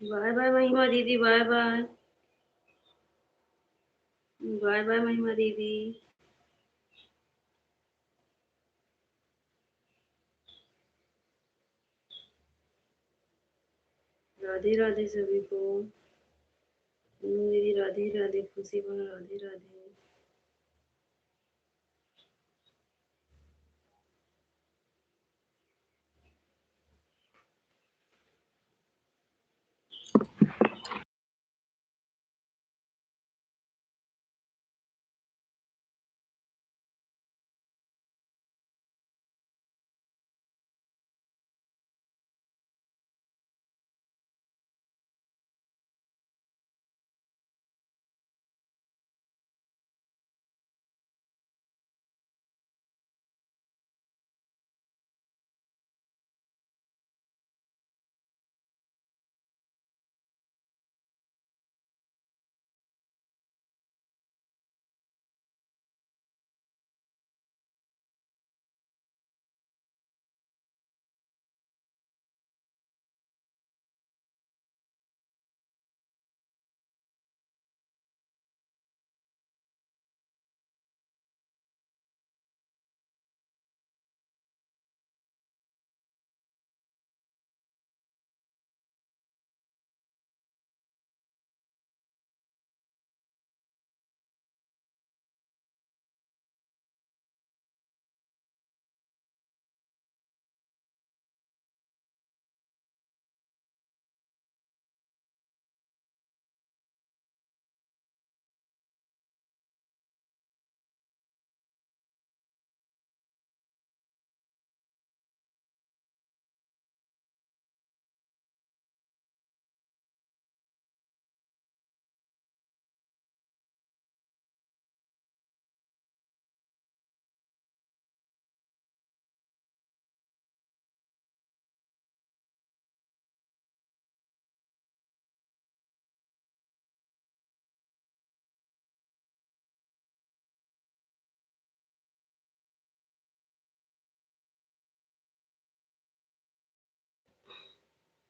बाय बाय महिमा दीदी, बाय बाय। बाय बाय महिमा दीदी। राधे राधे सभी को। दीदी राधे राधे, खुशी बन राधे राधे।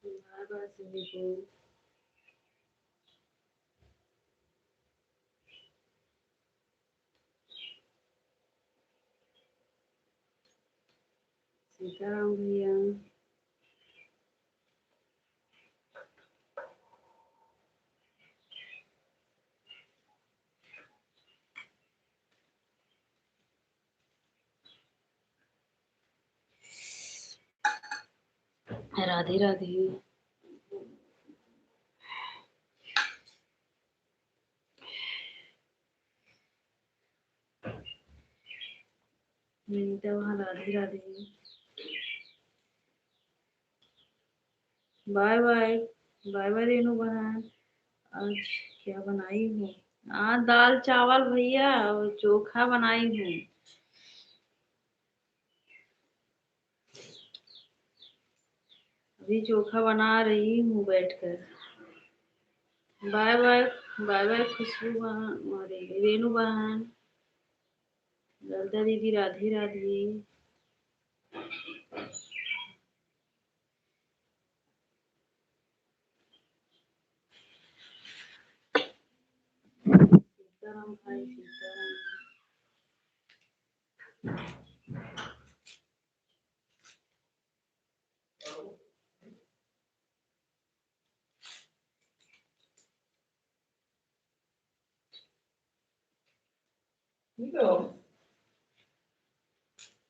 बाय बाय सभी को। सीताराम भैया। राधे राधे। नीता वहाँ, Radhe Radhe. Bye bye. Bye bye Renu बहन। आज क्या बनाई हूँ? आज दाल चावल भैया और चोखा बनाई हूँ। अभी चोखा बना रही हूँ बैठकर। Bye bye. Bye bye Khushbu बहन, अरे रेनू बहन। ललिता दीदी राधे राधे। सीताराम भाई, सीताराम।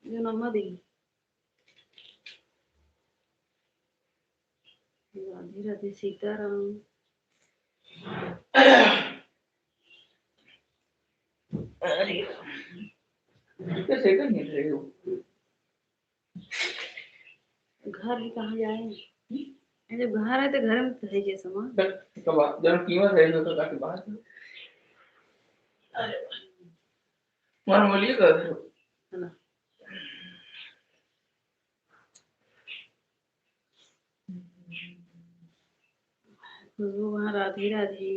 जो नम्मा दी। राधे राधे, सीताराम। अरे घर भी कहाँ जाए? जब घर है तो घर में तो है जे सामान। जब कीमत है तो काफी बात है। अरे मन बोलिए कर है ना। खुशबू वहाँ, राधे राधे।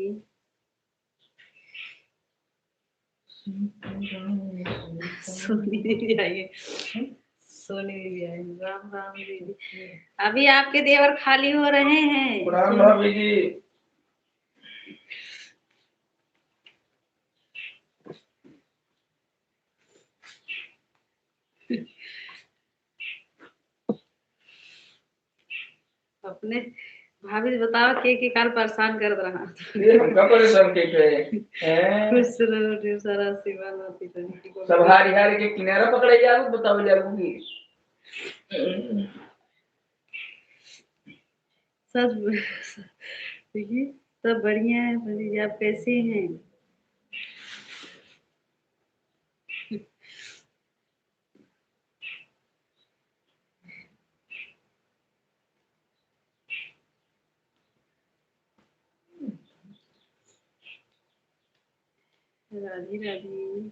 सोनी दीदी आइए। सोनी दीदी आई। राम राम दीदी। अभी आपके देवर खाली हो रहे हैं। राम भाभी जी। अपने भाभी बताओ के काल परेशान कर रहा ये हमका परेशान के हैं खुश रहो ढेर सारा आशीर्वाद होती तो सब हारी हारी के किनारा पकड़े जाओ बताओ जाओ की सब देखिए सब बढ़िया है। भली आप कैसे हैं? राधे राधे।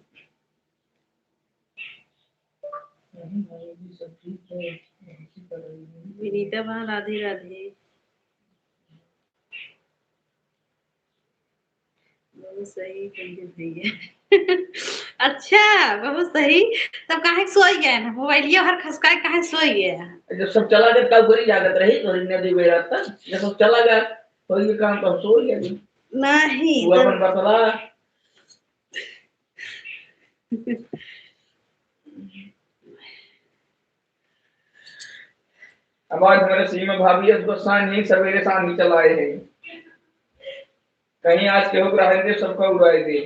विनीता बहन राधे राधे। बहुत सही पंडित भैया। अच्छा बहुत सही। तब काहे सोई गए ना मोबाइलिया हर खसकाए काहे सोई गया? जब सब चला गया कल गोरी जागत रही गोरी नदी में रात तक जब सब चला गया तो ये काम तो सो गया नहीं वो अपन बतला अब आज हमारे सीमा भाभी है तो शान ही सवेरे शाम ही चलाए हैं कहीं आज के हो रहे थे सबका उड़ाए थे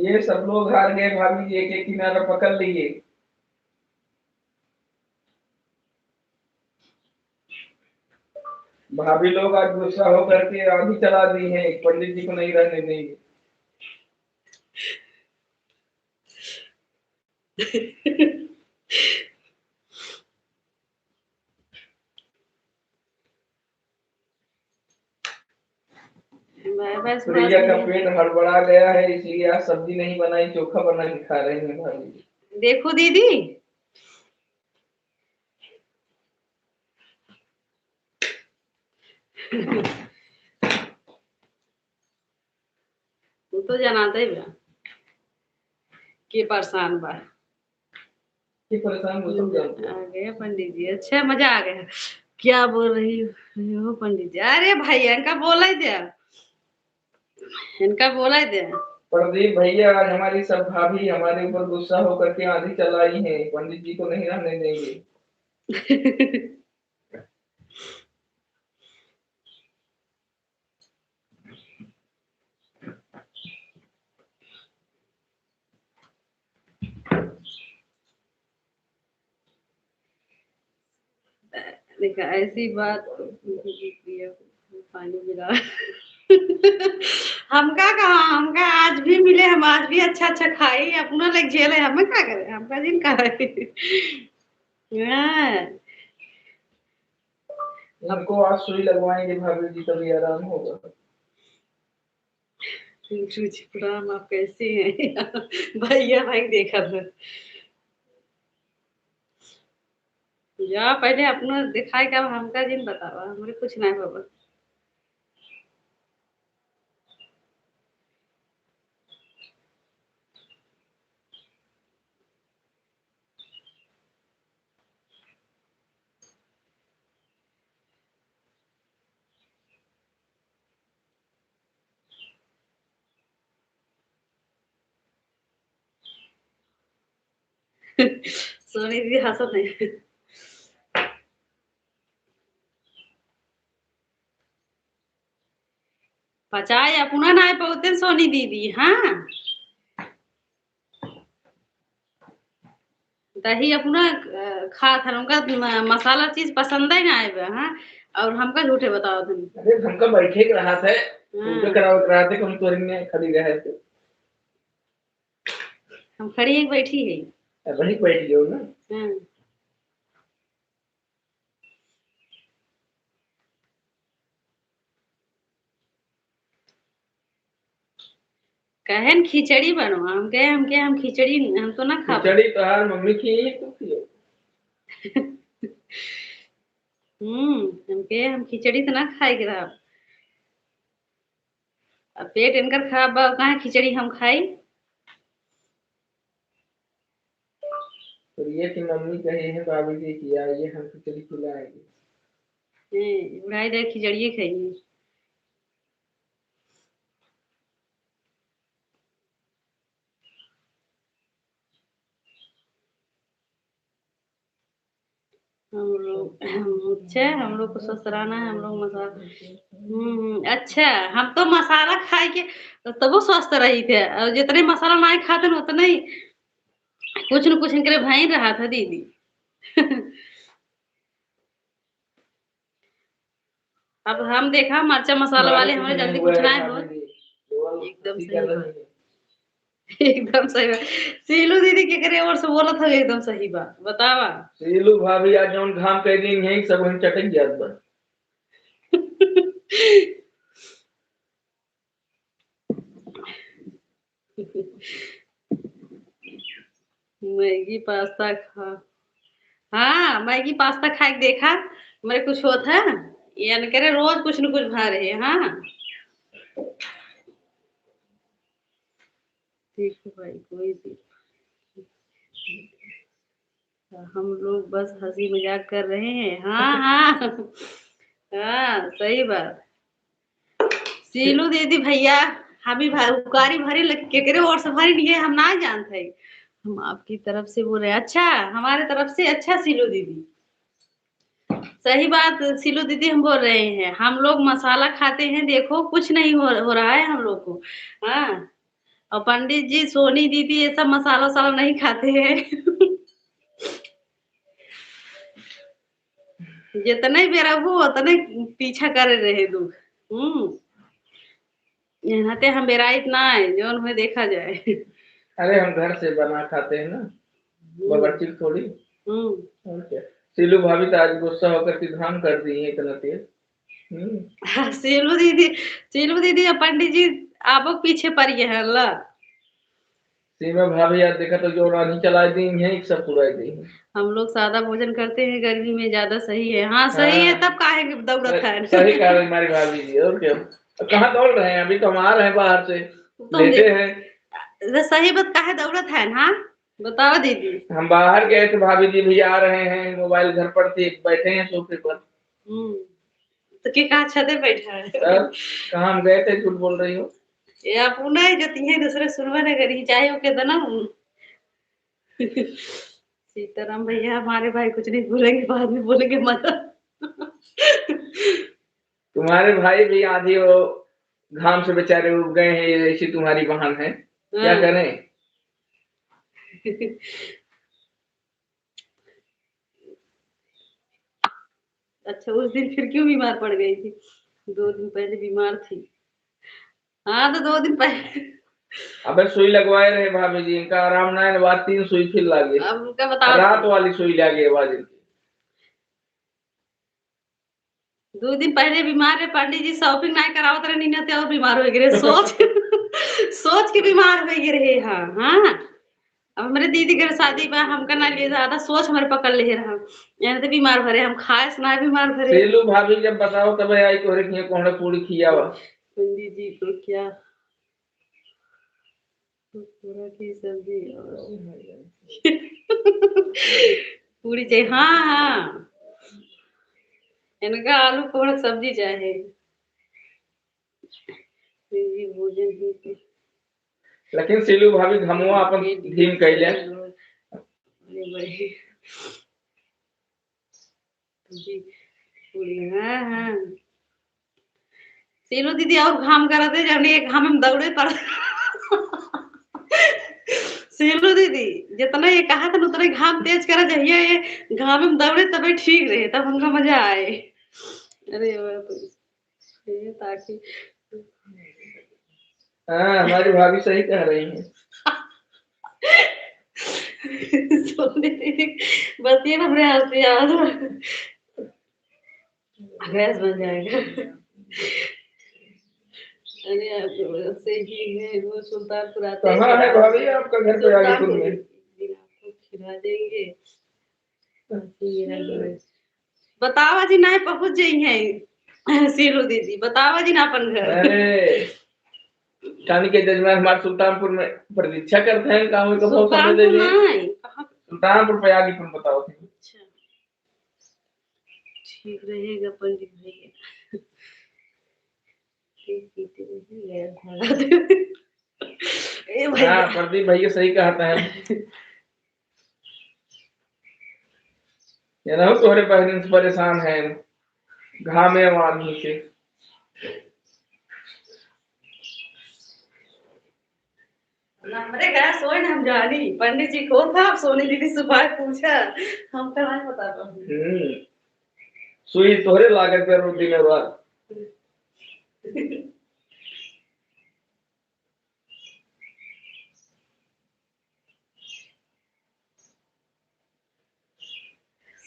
ये सब लोग हार गए भाभी जी एक एक किनारा पकड़ लिए भाभी लोग आज गुस्सा होकर के आधी चला दी है पंडित जी को नहीं रहने देंगे प्रिया का पेट हड़बड़ा गया है इसलिए आज सब्जी नहीं बनाई चोखा बना के खा रहे हैं भाभी देखो दीदी तू तो जानते ही बा के परेशान बा कि परेशान हो सब जानते आ गए पंडित जी। अच्छा मजा आ गया। क्या बोल रही हो पंडित जी? अरे भैया इनका बोला ही दे इनका बोला ही दे। प्रदीप भैया आज हमारी सब भाभी हमारे ऊपर गुस्सा होकर के आधी चलाई है पंडित जी को नहीं रहने देंगे देखा ऐसी बात पानी मिला हमका कहा हमका आज भी मिले हम आज भी अच्छा अच्छा खाई अपना लेके झेले हमें क्या करे हमका जिन का आपको आज सुई लगवाएंगे भाभी जी तभी आराम होगा राम आप कैसे हैं? भैया भाई देखा था जा पहले अपना दिखाई का हमका जिन बतावा हमरे कुछ नहीं बाबा सोनी दीदी हंसत नहीं पचाए अपना ना पहुते सोनी दीदी हाँ दही अपना खा था हमका मसाला चीज पसंद है ना आए हाँ और हमका झूठे बताओ तुम अरे हमका बैठे के रहा था पूजा करा थे हम तो ने खड़ी रहे थे हम खड़ी एक बैठी है वही बैठ जाओ ना हाँ कहन खिचड़ी बनवा हम खिचड़ी हम तो ना खा खिचड़ी तो यार मम्मी की ही तो थी हम खिचड़ी तो ना खाए गिरा। अब पेट इनकर खराब बा, कहाँ खिचड़ी हम खाई। तो ये कि मम्मी कहे हैं भाभी जी कि आइए हम खिचड़ी खिलाएंगे। उड़ाई दे खिचड़िए खाइए। अच्छा हम लोग को स्वस्थ रहना है, हम लोग मसाला अच्छा। हम तो मसाला खाए के तब वो स्वस्थ रही थे, और जितने मसाला नहीं खाते न उतने ही कुछ न कुछ इनके भाई रहा था दीदी। अब हम देखा मरचा मसाला हमारे वाले कुछ हमारे नहीं जल्दी हुआ कुछ है ना हो। भाभी जी, केवल एकदम हंसी सही कर रही बात। है। एकदम सही बात। सीलू दीदी के करे और से बोला था एकदम सही बात बतावा। सीलू भाभी आज जौन घाम कह दी यही सब हम चटक जात बा। मैगी पास्ता खा। हाँ मैगी पास्ता खा के देखा, मेरे कुछ होता है। ये न करे रोज कुछ न कुछ खा रहे हैं। हाँ ठीक है भाई, कोई भी। हम लोग बस हंसी मजाक कर रहे हैं। हाँ हाँ। हाँ सही बात। सीलू दीदी भैया, हमी उकारी भरी लग के करे और सफारी नहीं है, हम ना जानते। हम आपकी तरफ से बोल रहे हैं। अच्छा हमारे तरफ से अच्छा सीलू दीदी, सही बात। सीलू दीदी हम बोल रहे हैं, हम लोग मसाला खाते हैं, देखो कुछ नहीं हो रहा है हम लोग को। हाँ और पंडित जी सोनी दीदी ये सब मसाला वसाला नहीं खाते हैं। जितने बेरा वो उतने पीछा कर रहे दुख। यहाँ ते हम बेरा इतना है जो हमें देखा जाए। अरे हम घर से बना खाते हैं ना, बावर्ची थोड़ी। हम्म और क्या। सीलू भाभी तो आज गुस्सा होकर के धाम कर दी है इतना तेज। हाँ, सीलू दीदी और पंडित जी आप पीछे पड़ गए हैं अल्लाह। सीमा भाभी आज देखा तो जो रानी चला दी है एक सब पुराई दी है। हम लोग सादा भोजन करते हैं गर्मी में, ज्यादा सही है। हाँ सही है, हाँ तब काहे की दौड़त है। सही कह रही हमारी भाभी जी। और क्या, अब कहाँ दौड़ रहे हैं, अभी तो हम आ रहे हैं बाहर से, तो हम लेटे देख हैं। सही बात काहे दौड़त है ना, बताओ दीदी। हम बाहर गए थे, भाभी जी भी आ रहे हैं, मोबाइल घर पर थे, बैठे हैं सोफे पर। तो के कहा छते बैठा है। तब कहाँ हम गए थे, झूठ बोल रही हो। ये आप नहीं जो तीन दूसरे सुनवा न करी चाहे ओके तो ना। सीताराम भैया हमारे भाई कुछ नहीं बोलेंगे, बाद में बोलेंगे मत। तुम्हारे भाई भी आधी वो घाम से बेचारे उग गए हैं, ये ऐसी तुम्हारी बहन है, क्या हाँ। करें। अच्छा उस दिन फिर क्यों बीमार पड़ गई थी? 2 दिन पहले बीमार थी। हाँ तो 2 दिन पहले। अबे सुई लगवाए रहे भाभी जी, इनका आराम ना है, बाद 3 सुई फिर लागे। अब उनका बताओ। रात वाली सुई लागे बाद इनकी। 2 दिन पहले बीमार है पंडित जी, शॉपिंग नहीं कराओ तरह नहीं नते और बीमार हो गए सोच। सोच के बीमार हो गए। हाँ हाँ। अब हमारे दीदी के शादी बा, हमका ना लिए ज्यादा सोच हमारे पकड़ ले रहा। यहाँ तो बीमार भरे हम खाए सुना बीमार भरे। सेलू भाभी जब बताओ तब आई कोहरे खिया कोहड़े पूरी खियावा। पंडित जी तो क्या, तो पूरा की सब्जी और पूरी चाहिए। हाँ हाँ इनका आलू कोहड़ा सब्जी चाहे। जी भोजन ही लेकिन सेलू भाभी घमुआ अपन धीम कैले। जी पूरी। हाँ हाँ सीलू दीदी और घाम करा थे जब एक घाम में दौड़े पड़। सीलू दीदी जितना ये कहा था उतना घाम तेज करा चाहिए, ये घाम में दौड़े तभी ठीक रहे, तब हमका मजा आए। अरे बाप रे, ये ताकि हाँ हमारी भाभी सही कह रही है। सोने दीदी बस ये ना अपने हंसी याद गैस बन जाएगा। अरे आप से ही है वो सुल्तानपुर आते हैं, कहाँ है भाभी आपका घर पे आगे कुल सुल्तानपुर में। एक दिन आपको खिला देंगे। मेरा घर है। बतावा जी ना पहुंच जाई है सीरू दीदी बतावा जी ना अपन घर। अरे कानी के जजमान हमारे सुल्तानपुर में प्रतीक्षा करते हैं काम का बहुत समय सुल्तानपुर देंगे नहीं सुल्तानपुर पे आगे तुम बताओ थे अच्छा ठीक रहेगा पंडित भैया ए हाँ भैया प्रदीप भैया सही कहता है ये ना तोहरे बहन से परेशान है घामे आदमी से हमारे घर सोए ना हम जानी पंडित जी को था सोनी दीदी सुबह पूछा हम कहाँ बता पाऊंगे सुई तोहरे लागत पे रोटी में बात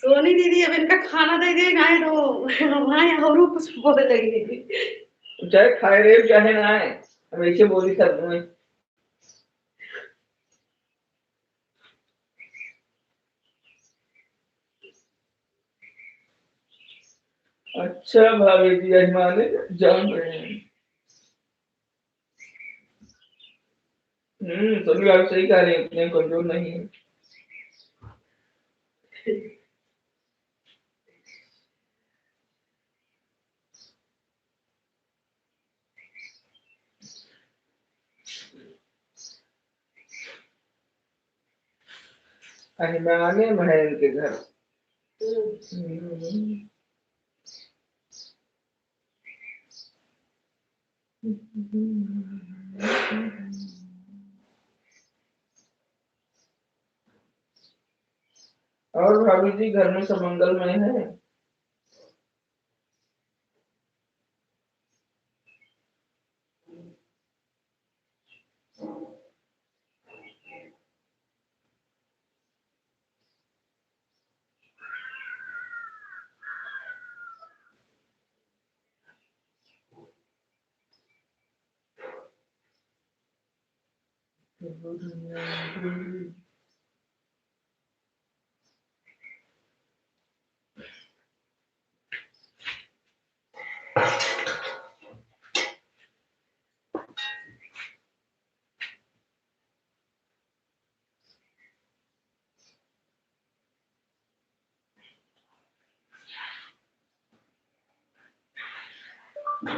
सोनी दीदी अब इनका खाना दे गए ना तो वहाँ और कुछ बोले लगी चाहे खाए रहे चाहे ना आए हम ऐसे बोली सकते हैं अच्छा भाभी जी अजमाने जान रहे हैं सोनी भाभी सही कह रही है इतने कमजोर नहीं है अजमाने महल के घर और भाभी जी घर में सब मंगलमय है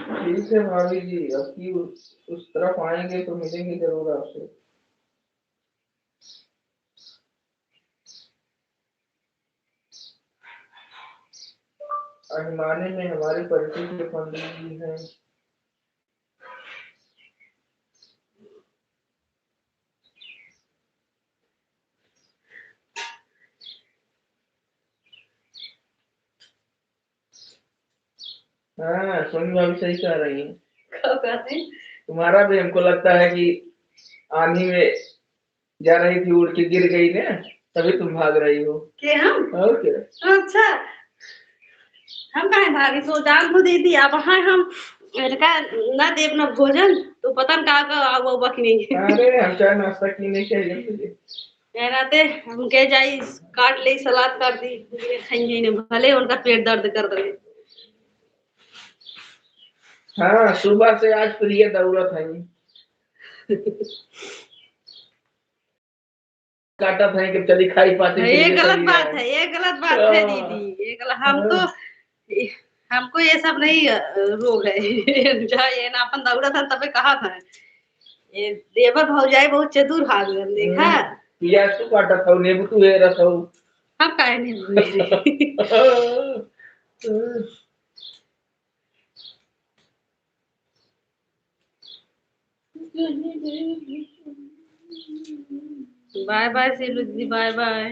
ठीक है भाभी जी अब की उस तरफ आएंगे तो मिलेंगे जरूर आपसे अजमाने में हमारे परिचय के पंडित जी हैं हाँ सोनी भाभी सही कह रही हैं कब कहते हैं तुम्हारा भी हमको लगता है कि आंधी में जा रही थी उड़ के गिर गई ना तभी तुम भाग रही हो के हम और क्या अच्छा हम कहे भागी सो जान को दे दिया वहां हम इनका ना देव ना भोजन तो पता न का आवा हुआ कि नहीं अरे हम चाय नाश्ता की नहीं चाहिए मुझे कहते हम के जाई काट ले सलाद काट दी खाएंगे नहीं भले उनका पेट दर्द कर दे हाँ सुबह से आज प्रिय जरूरत है काटा था कि चली खाई पाती ये गलत बात है ये गलत बात है दीदी ये गलत हम तो हमको ये सब नहीं रोग है जहाँ ये ना अपन दौड़ा था तबे कहा था ये देवर भौजाई बहुत चतुर भाग देखा प्याज तो काटा था नींबू तो है रखा हम काहे नहीं भूले बाय बाय सीलू दीदी बाय बाय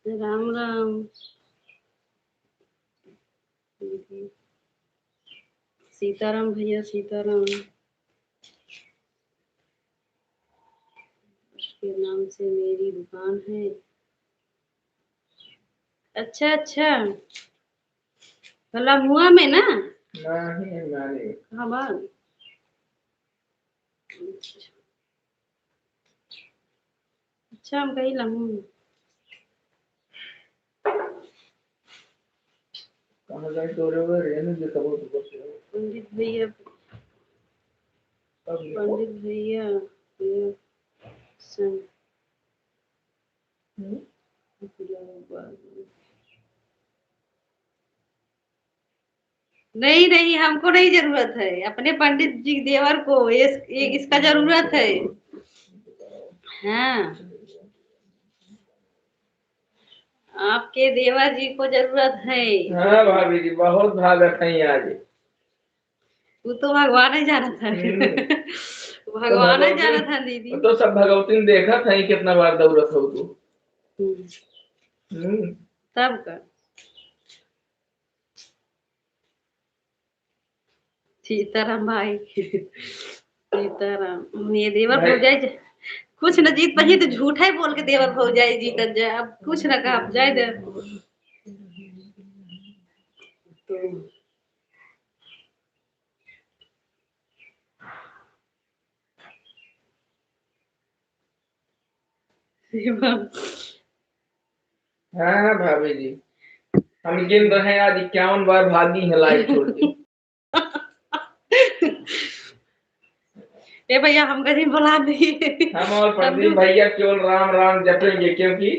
राम राम सीताराम भैया सीताराम के नाम से मेरी दुकान है अच्छा अच्छा भला मुआ में ना नहीं नानी हाँ बाल। अच्छा हम कही लम्बू कहाँ जाए तो रे वो रेनू जी कब तो पंडित भैया पंडित भैया ये सन- नहीं नहीं हमको नहीं जरूरत है, अपने पंडित जी देवर को इसका जरूरत है। हाँ आपके देवर जी को जरूरत है। हाँ भाभी जी बहुत भागत है आज। वो तो भगवान ही जाना था। भगवान ही जाना था दीदी। तो सब भगवती ने देखा था कितना बार दौड़त हो तू। तब का सीताराम भाई सीताराम ये देवर भौजाई कुछ न जीत पही तो झूठा ही बोल के देवर भौजाई जीतत जाए, अब कुछ न कहा जाए दे हाँ भाभी जी हम गिन रहे हैं आज 51 बार भागी है लाइट छोड़ के। ए भैया हम कहीं बुला नहीं। हम और प्रदीप भैया केवल राम राम जपेंगे क्योंकि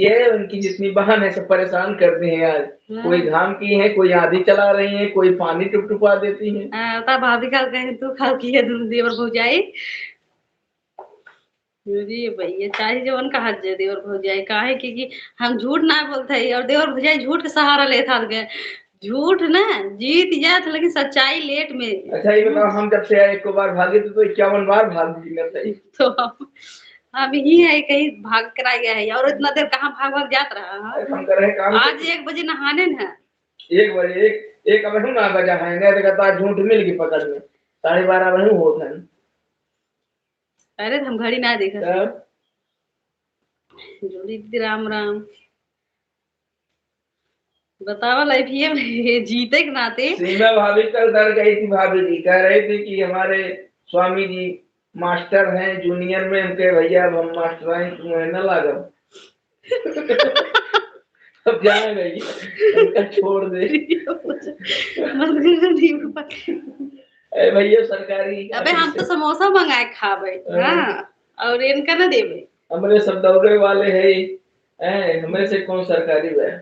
ये उनकी जितनी बहन है सब परेशान करते हैं आज। कोई धाम की है, कोई आधी चला रही है, कोई पानी टुपटुपा देती है। तब भाभी का कहे तू खाल की है देवर भौजाई जी भैया चाहे जवन कहा जे देवर भौजाई काहे कि हम झूठ ना बोलते है और देवर भौजाई झूठ के सहारा ले था गए। झूठ ना जीत जात लेकिन सच्चाई लेट में। अच्छा ये बताओ हम जब से एक बार भागे तो 51 बार भाग गए तो हम ही है कहीं भाग कर आ गया है और इतना देर कहाँ भाग भाग जात रहा है। हम कर रहे काम आज 1 बजे नहाने न 1 बजे एक अब ना बजा है नहीं देखा झूठ मिल गई पकड़ में 12:30 बजे होता है। अरे हम घड़ी ना देखा जोड़ी दीदी राम राम बतावा लाइफिए में जीते के नाते। सीमा भाभी कल डर गई थी, भाभी जी कह रहे थे कि हमारे स्वामी जी मास्टर हैं जूनियर में उनके भैया अब हम मास्टर हैं तुम्हें न लागम। अब जाए गई उनका छोड़ दे। अरे भैया सरकारी अबे हम तो समोसा मंगाए खाबे हाँ और इनका ना देवे हमारे सब दौड़े वाले है हमारे से कौन सरकारी है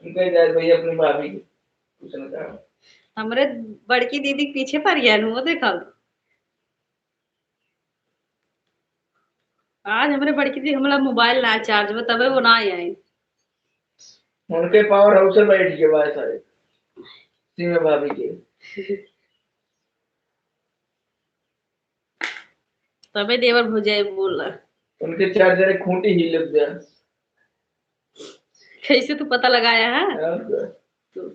उनके जाए भैया अपनी भाभी की पूछना चाहो। हमरे बड़की दीदी के पीछे परियान वो देखा आज हमरे बड़की दीदी हमला मोबाइल ना चार्ज में तबे वो ना आई उनके पावर हाउस से बैठ के बात सारे सीमा भाभी के तबे देवर भौजाई बोल रहा उनके चार्जर खूंटी ही लग गया। कैसे तू पता लगाया है तो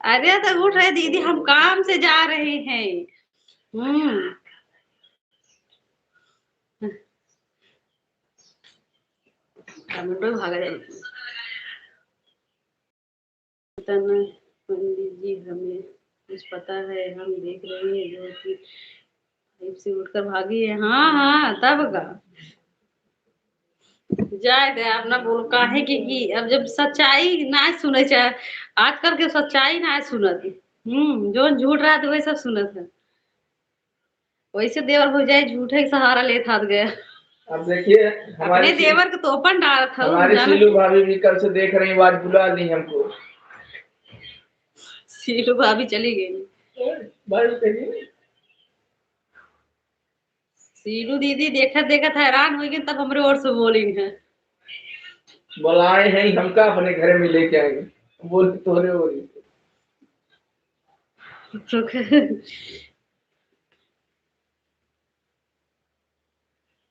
अरे तो उठ रहे दीदी हम काम से जा रहे हैं। भागा जाए पंडित जी हमें कुछ पता है हम देख रहे हैं जो कि से उठकर भागी है। हाँ हाँ तब का जाए दे आप ना बोल काहे कि अब जब सच्चाई ना सुने चाहे आजकल के सच्चाई ना सुनत जो झूठ रहा तो वही सब सुनत है वैसे देवर भौजाई झूठे के सहारा ले था गया। अब देखिए अपने देवर के तो अपन डाल था हमारी सीलू भाभी भी कल से देख रही बात बुला दी हमको। सीलू भाभी चली गई सीलू दीदी देखत देखत हैरान हो गई तब हमरे ओर से बोली है बुलाए हैं हमका अपने घर में लेके आएंगे बोल तोरे हो रही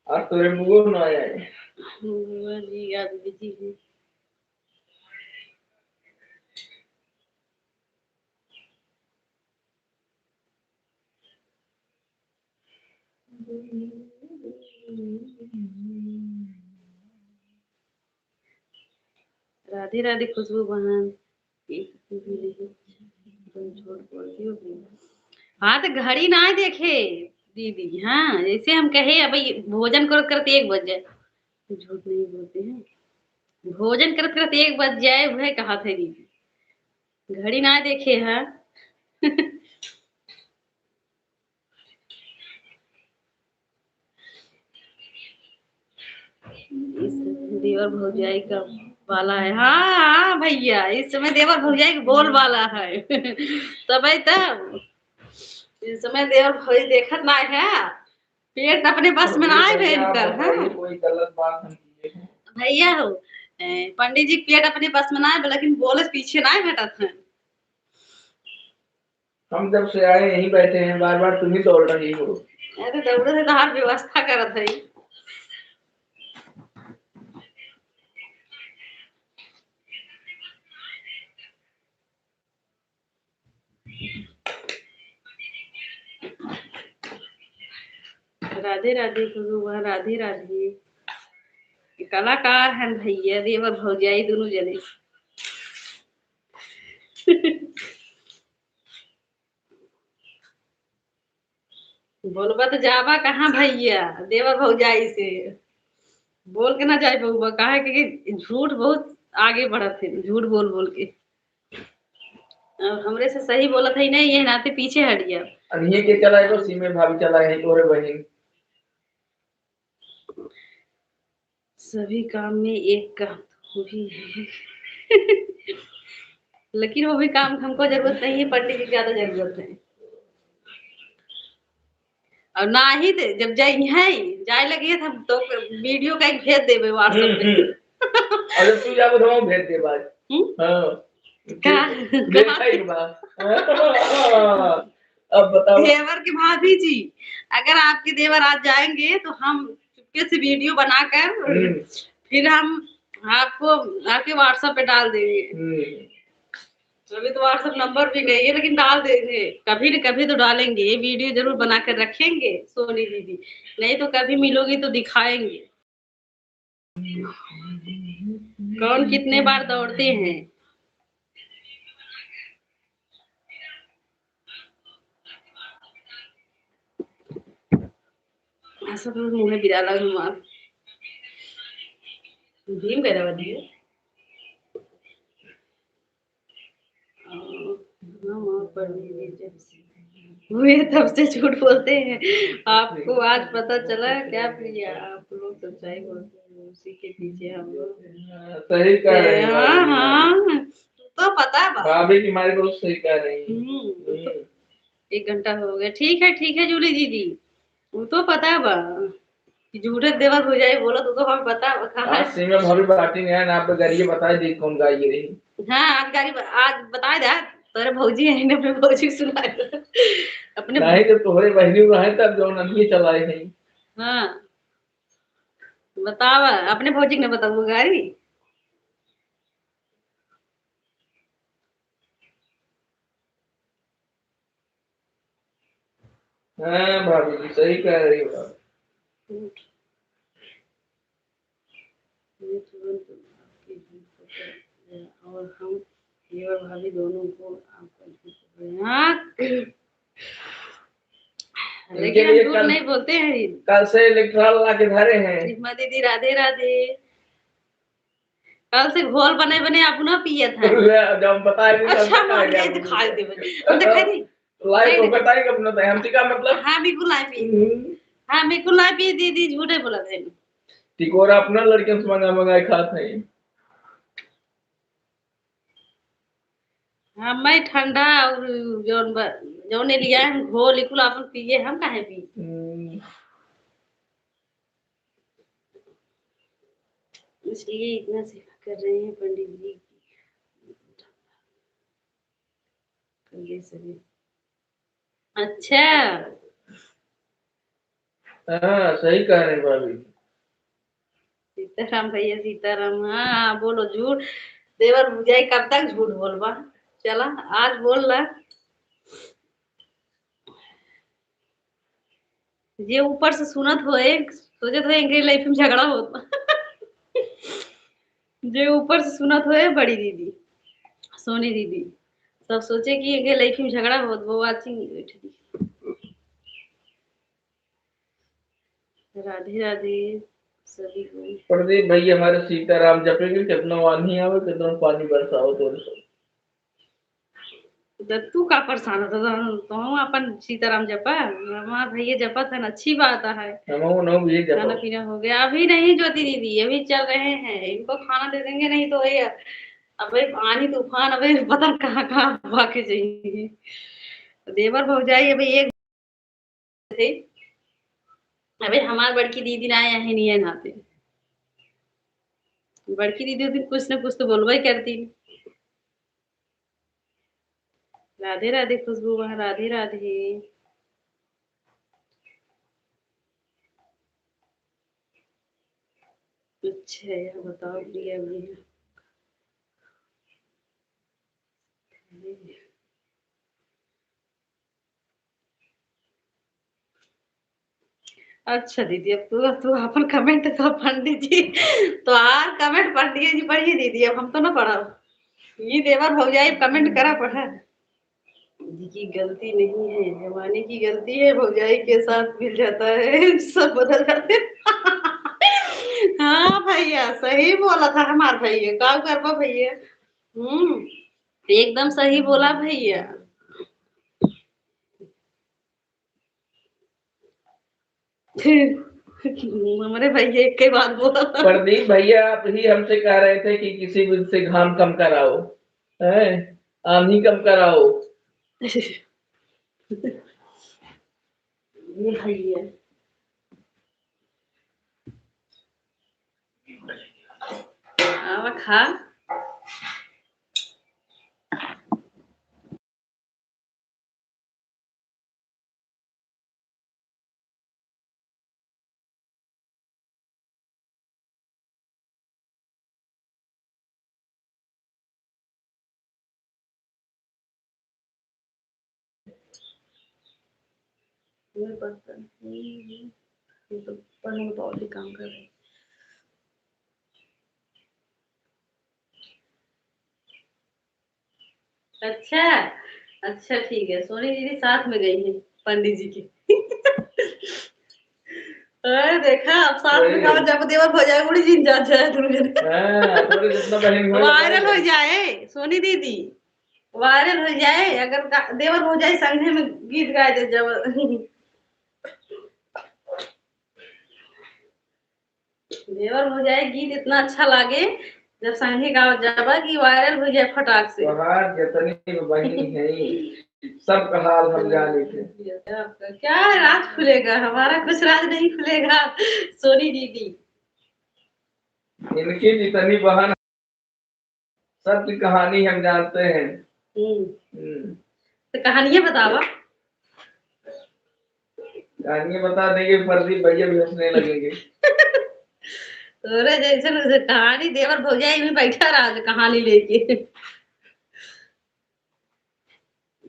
और तोरे मुंह ना आए जी आज बिजी है राधे राधे खुशबू बहन। एक भी नहीं, तुम झूठ बोलती हो भी। हाँ तो घड़ी ना देखे दीदी। हाँ जैसे हम कहे अब भोजन करते करते 1 बज जाए, झूठ नहीं बोलते हैं। भोजन करते करते 1 बज जाए वह कहा थे दीदी, घड़ी ना देखे है। इस देवर भौजाई का वाला है। हाँ हाँ भैया, इस समय देवर भौजाई का बोल वाला है। तभी तब इस समय देवर भौजाई देखत ना है, पेट अपने बस में ना है भयंकर। हाँ कोई गलत बात हम किए हैं? भैया हो पंडित जी पेट अपने बस में ना है, लेकिन बोले पीछे ना हटत है। हम जब से आए यहीं बैठे हैं, बार बार तुम ही दौड़ रही हो। अरे दौड़े से तो हर व्यवस्था करत है। राधे राधे खुशबू, राधे राधे। कलाकार हैं भैया देवर भौजाई दोनों जने। बोलबा तो जाबा कहाँ भैया देवर भौजाई से, बोल के ना जाए बहुआ। कहा कि झूठ बहुत आगे बढ़त है, झूठ बोल बोल के। अब हमरे से सही बोलत है नहीं, ये नाते पीछे हट गया। अनिए के चलाए तो सीमे भाभी चलाए हैं तोरे बहन। सभी काम में एक काम तो भी है। लेकिन वो भी काम हमको जरूरत नहीं है, पंडित जी की ज्यादा जरूरत है। और ना ही जब जाए लगे तो वीडियो का एक भेज देवे व्हाट्सएप पे। अरे तू जाबो तो हम भेज दे बात। हाँ देखा एक बार। अब बताओ देवर की भाभी जी, अगर आपके देवर आज जाएंगे तो हम चुपके से वीडियो बनाकर फिर हम आपको आपके व्हाट्सएप पे डाल देंगे। अभी तो व्हाट्सएप नंबर भी नहीं है, लेकिन डाल देंगे। कभी न कभी तो डालेंगे, ये वीडियो जरूर बना कर रखेंगे सोनी दीदी, नहीं तो कभी मिलोगी तो दिखाएंगे कौन कितने बार दौड़ते हैं। ऐसा तो मुंह बिराला घुमा भीम करा दिए। वे तब से झूठ बोलते हैं, आपको आज पता चला क्या प्रिया? आप लोग सच्चाई बोलते हैं, उसी के पीछे हम लोग। सही कह रहे हैं। हाँ हाँ तो पता है भाभी की हमारी बहुत सही कह रही है। 1 घंटा हो गया। ठीक है जूली दीदी, वो तो पता है बा कि झूठे देवर हो जाए बोला तो हमें पता है कहाँ आज सीमा भाभी बाटी है ना, आप गाड़ी बताए दी कौन गाई रही। हाँ आज बताए दे तेरे भौजी है ने अपने भौजी को सुनाए अपने नहीं तो तोहरे बहनी रहे तब जो नदी चलाए हैं। हाँ बतावा अपने भौजी ने बताऊ गाड़ी। हाँ भाभी जी सही कह रही हो। और हम ये और भाभी दोनों को आपका हाँ लेकिन हम झूठ नहीं बोलते हैं। कल से इलेक्ट्रॉल ला के धरे हैं। रिश्मा दीदी राधे राधे। कल से घोल बने बने आप ना पिए थे जब बताए भी अच्छा हम ले दिखाई देवे हम दिखाई दी लाइव को बताए कब ना हम का मतलब। हाँ बिल्कुल नहीं पी, हाँ बिल्कुल नहीं पी दीदी झूठे बोला थे। टिकोरा अपना लड़के से मंगा मंगाए खाते हैं। हाँ मैं ठंडा और जौन ने लिया है घोल लिकुल अपन पिए हम काहे पी। इसलिए इतना सेवा कर रहे हैं पंडित जी ये सभी। अच्छा हाँ सही कह रहे हैं भाभी। सीताराम भैया सीताराम। हाँ बोलो झूठ देवर भुजाई कब तक झूठ बोलबा। चला आज बोल रहा ये ऊपर से सुनत होए सोचत होए इनके लाइफ में झगड़ा होता। जो ऊपर से सुनत होए बड़ी दीदी सोनी दीदी सब सोचे कि ये लाइफ में झगड़ा बहुत वो वाचिंग बैठी। राधे राधे सभी को। प्रदीप भाई हमारे सीताराम जपेंगे कितना पानी आवे कितना पानी बरसाओ तो तू का परेशान होता तो हम अपन सीताराम जपा हमार भैया जपा था अच्छी बात है। हम नो भी खाना जपो पीना हो गया अभी नहीं ज्योति दीदी अभी चल रहे हैं इनको खाना दे देंगे नहीं तो ये अबे पानी तूफान अबे पता कहाँ कहाँ भागे जाएंगे। देवर भौजाई अभी एक थे अबे हमार बड़की दीदी ना आए नहीं है नाते बड़की दीदी उस दिन कुछ ना कुछ तो बोलवा ही करती। राधे राधे खुशबू वहाँ राधे राधे। अच्छा है बताओ प्रिया भी अच्छा दीदी अब तू अपन कमेंट तो पंडित जी तो आर कमेंट पंडित जी पढ़िए दीदी अब हम तो ना पढ़ा ये देवर भौजाई कमेंट करा पढ़ा जी की गलती नहीं है जमाने की गलती है भौजाई के साथ मिल जाता है सब बदल जाते हाँ भैया सही बोला था हमार भैया का करबा भैया। एकदम सही बोला भैया। हमारे भैया एक ही बात बोला था। प्रदीप भैया आप ही हमसे कह रहे थे कि किसी भी से घाम कम कराओ है आंधी कम कराओ ये भैया अब खा तो पढ़ने में तो और भी काम कर रहे अच्छा अच्छा ठीक है सोनी दीदी साथ में गई है पंडित जी की अरे देखा अब साथ में गाँव जब देवर हो जाए बड़ी जिन जा जाए थोड़े जितना बहन वायरल हो जाए सोनी दीदी वायरल हो जाए अगर देवर हो जाए संघे में गीत गाए दे जब देवर हो जाए गीत इतना अच्छा लागे जब संघे गाँव जाबा कि वायरल हो जाए फटाक से जितनी बहन है सब का हाल हम जाने थे क्या राज खुलेगा हमारा कुछ राज नहीं खुलेगा सोनी दीदी इनकी जितनी बहन सबकी कहानी हम जानते हैं। तो कहानियां बतावा कहानी बता देंगे प्रदीप भैया भी हंसने लगेंगे तोरे जैसे कहानी देवर भौजाई में बैठा रहा कहानी लेके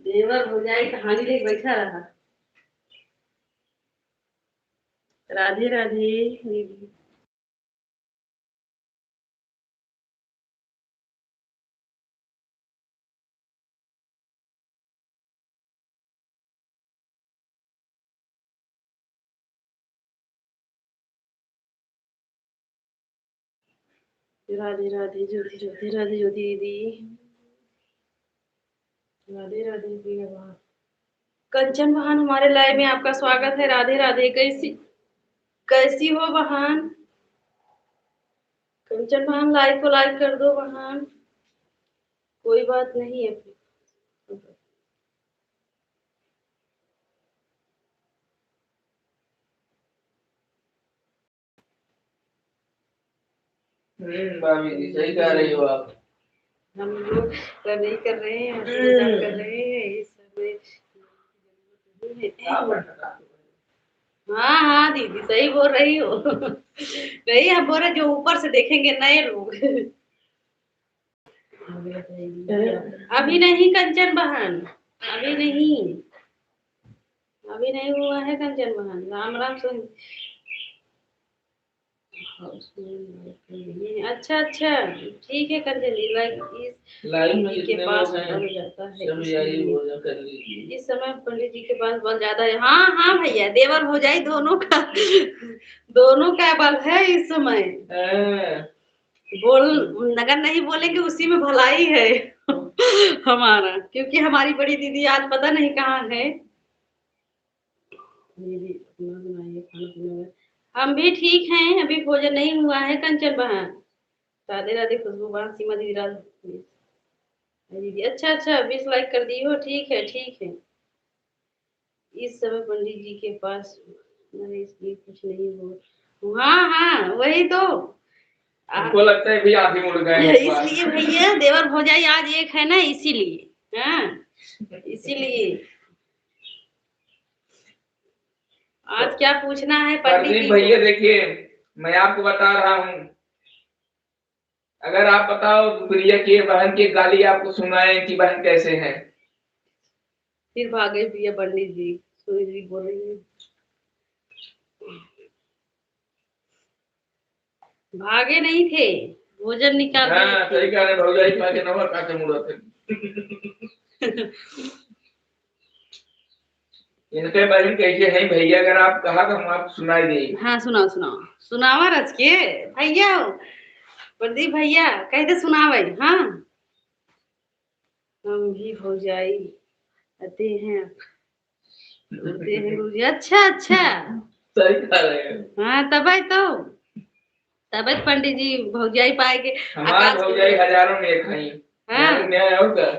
देवर भौजाई कहानी लेके बैठा रहा। राधे राधे दीदी राधे राधे ज्योति राधे राधे ज्योति दीदी राधे राधे प्रिया कंचन बहन हमारे लाइव में आपका स्वागत है। राधे राधे कैसी कैसी हो बहन कंचन बहन लाइव को लाइक कर दो बहन कोई बात नहीं है। भाभी जी सही कह रही हो आप हम लोग तो नहीं कर रहे हैं मजाक कर रहे हैं इस समय हाँ हाँ दीदी सही बोल रही हो नहीं हम बोल रहे जो ऊपर से देखेंगे नए लोग अभी नहीं कंचन बहन अभी नहीं अभी नहीं हुआ है कंचन बहन राम राम सुन अच्छा अच्छा, ठीक है कर ली लाइक लाइन में के जितने पास लोग हैं बन जाता है सब यही भोजन कर लीजिए। इस समय पंडित जी के पास बल ज्यादा है। हाँ हाँ भैया, देवर हो जाए दोनों का दोनों का बल है इस समय। बोल अगर नहीं बोलेंगे उसी में भलाई है हमारा, क्योंकि हमारी बड़ी दीदी आज पता नहीं कहाँ है। दीदी अपना सुनाइए, खाना पीना। हम भी ठीक हैं, अभी भोजन नहीं हुआ है। कंचन बहन राधे राधे, खुशबू बहन, सीमा दीदी राधे दीदी। अच्छा अच्छा, 20 लाइक कर दी हो, ठीक है ठीक है। इस समय पंडित जी के पास नहीं, इसलिए कुछ नहीं हो। हाँ हाँ वही तो हमको लगता है भी आदमी उड़ गए हैं इस बार। इसलिए भैया देवर भौजाई आज एक है ना, इसीलिए। हाँ इसीलिए आज क्या पूछना है पंडित जी प्रदीप को? भैया देखिए, मैं आपको बता रहा हूँ, अगर आप बताओ प्रिया की बहन की गाली आपको सुनाए कि बहन कैसे है। फिर भागे भैया पंडित जी, सूरज जी बोल रही है भागे नहीं थे, भोजन निकाल हाँ दिए सही थे। कह रहे भौजाई पा के नंबर काटे मुड़त है। इनके बहन कैसे हैं भैया, अगर आप कहा तो हम आप सुनाई देंगे। हाँ सुनाओ सुनाओ, सुनावा रच के भैया, प्रदीप भैया कहते सुनावे। हाँ हम भी भौजाई आते हैं, उड़ते हैं गुरुजी। अच्छा अच्छा, सही कह रहे हैं। हाँ तब पंडित जी भौजाई पाए के हमारे आकाश भौजाई हजारों में एक हैं। हाँ न्याय होगा।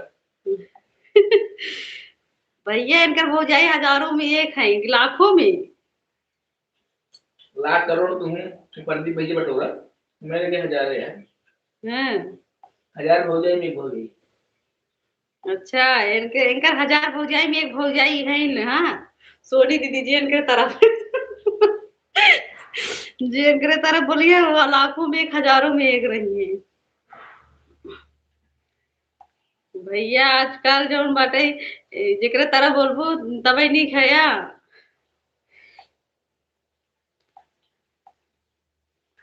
भैया इनकर भौजाई हजारों में एक है, लाखों में। लाख करोड़ तो हूँ प्रदीप भैया बटोरा, मेरे के हजार है। हाँ हजार भौजाई में एक भौजाई। अच्छा, इनके इनकर हजार भौजाई में एक भौजाई है न। हाँ सोनी दीदी जी इनके तरफ जी इनके तरफ बोलिए, वो लाखों में एक, हजारों में एक रही है भैया। आजकल जो बाटे जेकरे तरह बोलबो तबे निक है या।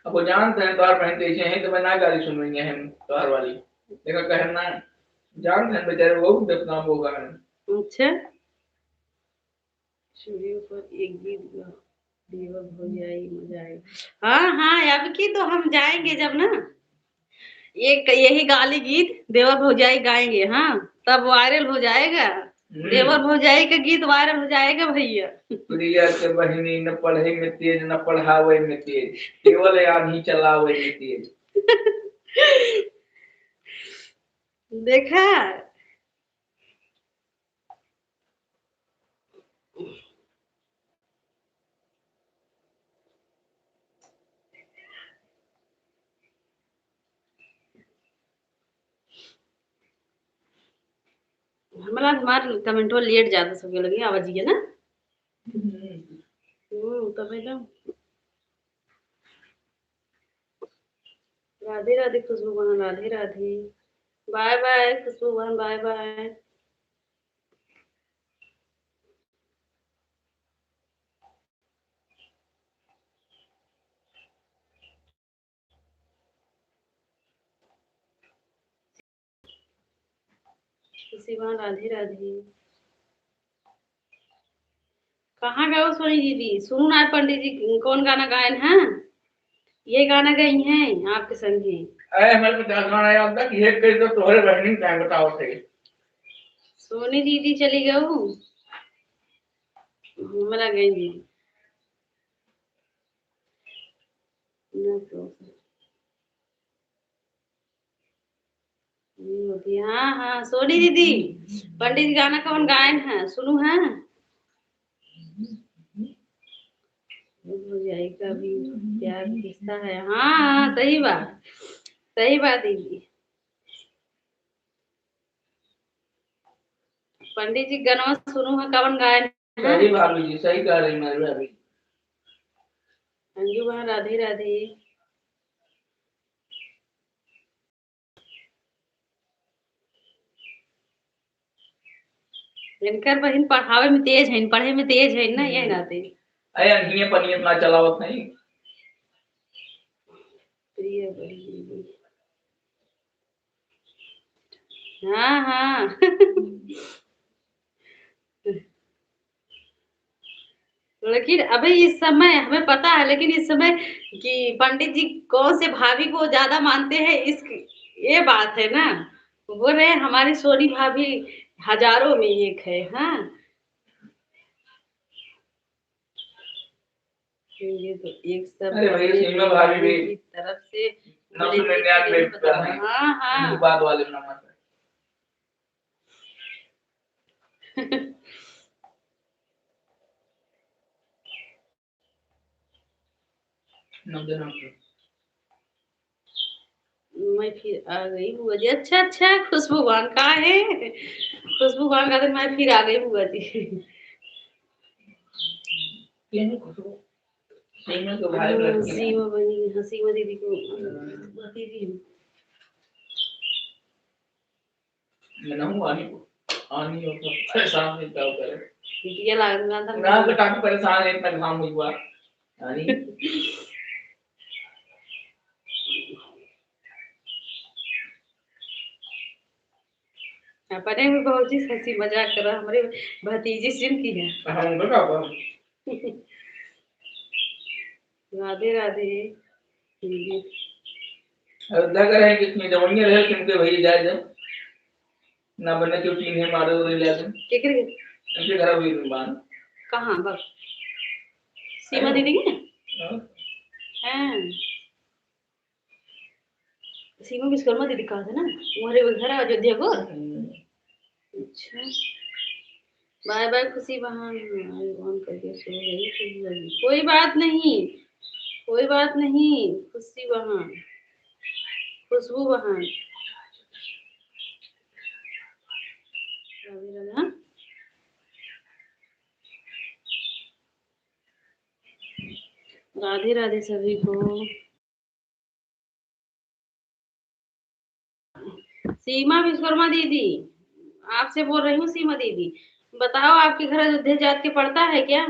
अब वो जानते हैं तोहार बहन कैसे हैं, तो मैं ना गाली सुन रही है हम तोहार वाली। देखा कहना जानते हैं बेचारे वो भी बदनाम होगा। अच्छा, चूड़ियों पर एक गीत देवर भौजाई मजा आएगा। हाँ हाँ, अब की तो हम जाएंगे जब ना, एक यही गाली गीत देवर भौजाई गाएंगे। हाँ तब वायरल हो जाएगा, देवर भौजाई का गीत वायरल हो जाएगा भैया। प्रिया के बहिनी न पढ़े में तेज न पढ़ावे में तेज, केवल आंधी चलावे में तेज। देखा, हमारा हमार कमेंटो लेट ज्यादा सब लगी आवाज है ना। तब एकदम राधे राधे खुशबू बहन, राधे राधे, बाय बाय खुशबू बहन, बाय बाय। खुशी बहन राधे राधे। कहाँ गए हो सोनी दीदी? सुनो ना पंडित जी कौन गाना गाए हैं, ये गाना गई हैं आपके संग ही। अरे हमारे 50 गाना याद था कि एक कही तो तोहरे बहनी का बताओ थे। सोनी दीदी चली गई, हमरा गई जी ना तो नहीं होती। हाँ हाँ सोनी दीदी, पंडित जी गाना कौन गायन है सुनू है। भौजाई का भी प्यार किस्सा है। हाँ हाँ सही बात दीदी। पंडित जी गनवा सुनू है कौन गायन है। सही भाभी जी सही कह रही मेरी भाभी। अंजू बहन राधे राधे। इनकर बहन पढ़ावे में तेज है, पढ़े में तेज है ना, यही नाते। अरे अनिए पनियत ना चलावत नहीं। ये बड़ी। हाँ हाँ लेकिन अभी इस समय हमें पता है, लेकिन इस समय कि पंडित जी कौन से भाभी को ज्यादा मानते हैं, इस ये बात है ना। बोल रहे हैं हमारी सोनी भाभी हजारों में एक है। हाँ ये तो एक सब अरे भैया सीमा भाभी भी की तरफ से 999 पर है। हाँ हाँ बाद वाले नंबर पे। मैं फिर आ गई बुआ जी। अच्छा अच्छा, खुशबू खान कहाँ है? खुशबू खान का तो मैं फिर आ गई बुआ जी। सीमा तो भाई लड़की है। सीमा बनी, हाँ सीमा दीदी को भतीजी हूँ। मैं ना हूँ आनी को आनी हो तो परेशान नहीं था करे। ये लगा था ना तो काफी परेशान है, इतना काम हुआ आनी। अपने में बहुत ही हंसी मजाक कर रहा, हमारे भतीजी सिम की है। हम उनको क्या बोल। राधे राधे। अयोध्या का है कितनी जवानियां रहे किनके भई जाए जब ना बने क्यों तीन है मारे और ले जाते के करे इनके घर हुई बात कहां बस सीमा दीदी के हैं। सीमा विश्वकर्मा दीदी कहा था ना, हमारे घर अयोध्या को। अच्छा बाय बाय खुशी बहन, ऑन करके सो गई थी। कोई बात नहीं, कोई बात नहीं खुशी बहन, खुशबू बहन। राधे राधे। हाँ? राधे राधे सभी को। सीमा विश्वकर्मा दीदी, आपसे बोल रही हूँ सीमा दीदी। बताओ आपके घर अयोध्या जात के पड़ता है क्या?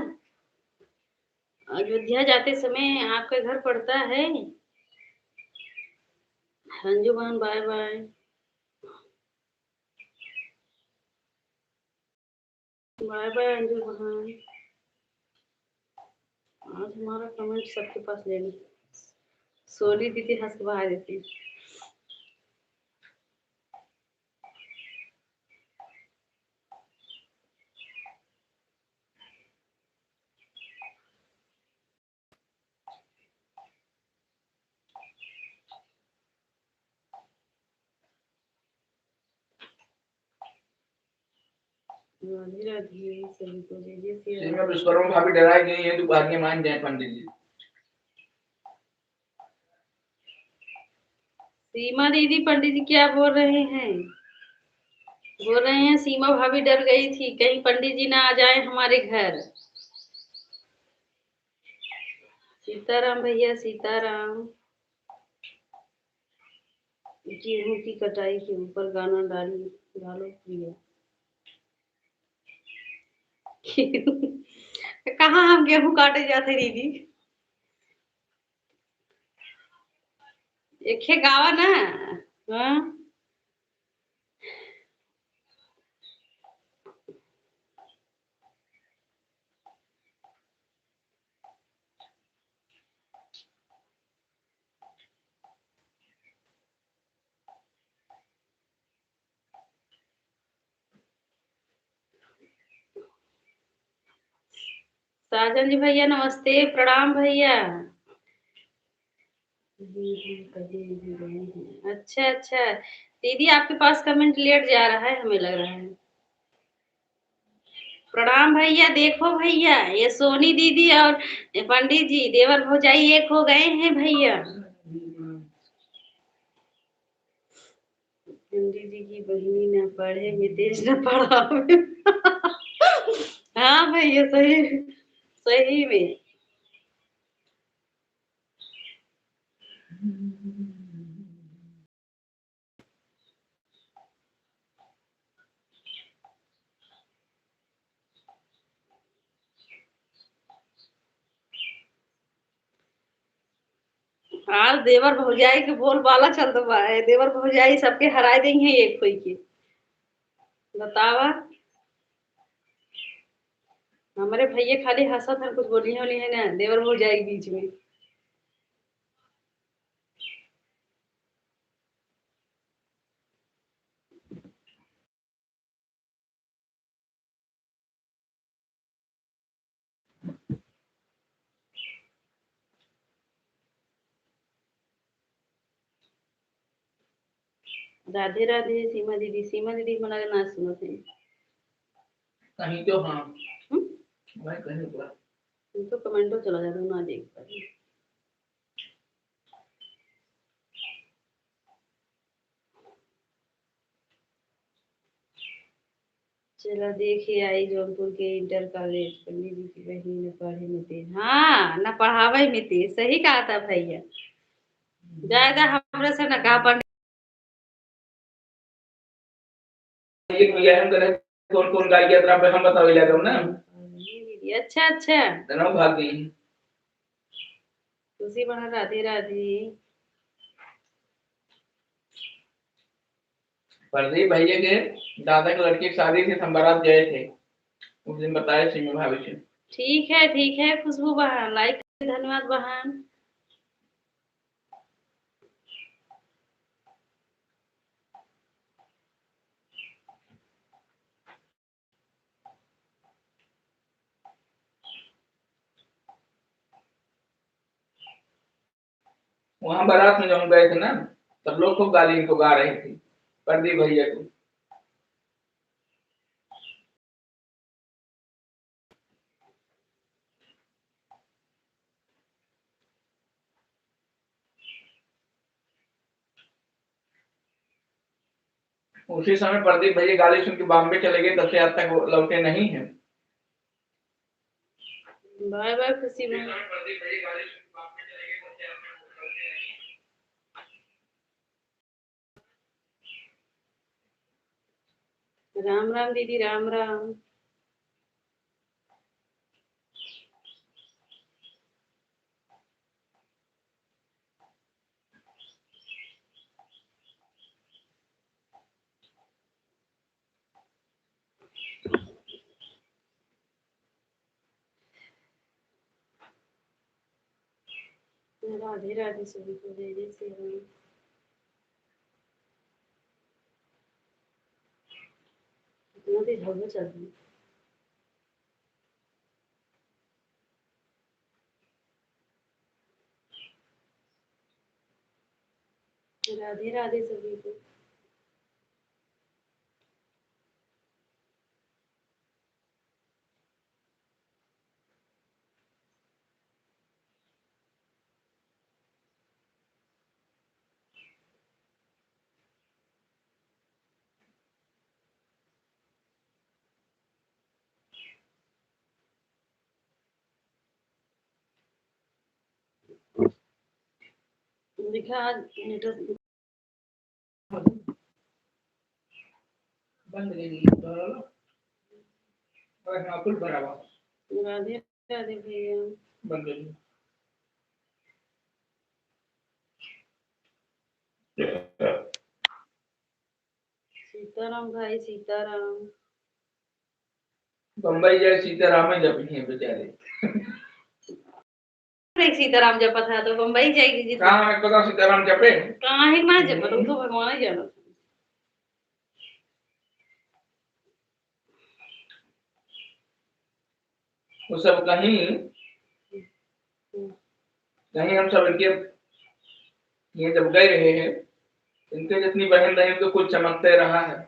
अयोध्या जाते समय आपका घर पड़ता है? अंजू बहन bye bye. Bye bye Anju बहन। आज हमारा कमेंट सबके पास ले ली। सोनी दीदी हंस के बाहर देती। राधे राधे सभी को जय जय श्री राम। सीमा विश्वकर्मा भाभी डराई गई है तो बाद में मान जाए पंडित जी। सीमा दीदी पंडित जी क्या बोल रहे हैं? बोल रहे हैं सीमा भाभी डर गई थी कहीं पंडित जी ना आ जाए हमारे घर। सीताराम भैया सीताराम। गेहूं की कटाई के ऊपर गाना डालो प्रिया। कहाँ हम गेहूं काटे जाते दीदी? एक है गावा ना। हाँ साजन जी भैया नमस्ते प्रणाम भैया। अच्छा अच्छा दीदी आपके पास कमेंट लेट जा रहा है हमें लग रहा है। प्रणाम भैया। देखो भैया ये सोनी दीदी और पंडित जी देवर भौजाई एक हो गए हैं भैया। पंडित जी की बहिनी न पढ़े हितेश न पढ़ावे। हाँ भैया सही, सही में। आज देवर भौजाई के बोल बाला चल दबा है, देवर भौजाई सबके हराए देंगे एक कोई के। बतावा हमारे भैया खाली हंसत है, कुछ बोली होली है ना देवर भौजाई के बीच में। राधे राधे सीमा दीदी, सीमा दीदी मना के ना सुनो थे कहीं तो हाँ भाई कहीं तो तुम तो कमेंटो चला जाता हूँ ना देख पाती। चला देखे आई जौनपुर के इंटर कॉलेज, पंडित जी की बहनी ने पढ़े में तेज, हाँ न पढ़ावे में तेज, सही कहा था भैया। ज्यादा हमरे से न कहा पंडित ये भैया हम करे कौन कौन गाय के तरफ पे हम बतावे जाता हूं ना। दीदी। अच्छा अच्छा तनाव भाग गई खुशी बना। राधे राधे। प्रदीप भैया के दादा के लड़के की शादी थी, हम बारात गए थे उस दिन, बताया सीमा भाभी से। ठीक है खुशबू बहन, लाइक धन्यवाद बहन। वहां बारात में जब गए थे ना, सब लोग खूब गाली इनको गा रहे थे प्रदीप भैया को। उसी समय प्रदीप भैया गाली सुन के बॉम्बे चले गए, तब से आज तक वो लौटे नहीं है। बाय बाय खुशी बहन। राम राम दीदी, राम राम। राधे राधे सभी को, जय जय श्री राम। इतना तेज हवा चल रही है। राधे राधे सभी को। लिखा आज नेटवर्क बंद नहीं और हाँ कुल बराबर राधे राधे भैया। बंद नहीं। सीताराम भाई सीताराम। बम्बई जाए सीताराम जब हैं बेचारे। एक सीताराम जपा था तो बम्बई जाएगी जी। कहाँ हमें पता सीताराम जपे कहाँ है ना जपा, तुम तो भगवान ही जानो। वो सब कहीं कहीं हम सब इनके ये जब गए रहे हैं, इनके जितनी बहन रही तो कुछ चमकते रहा है।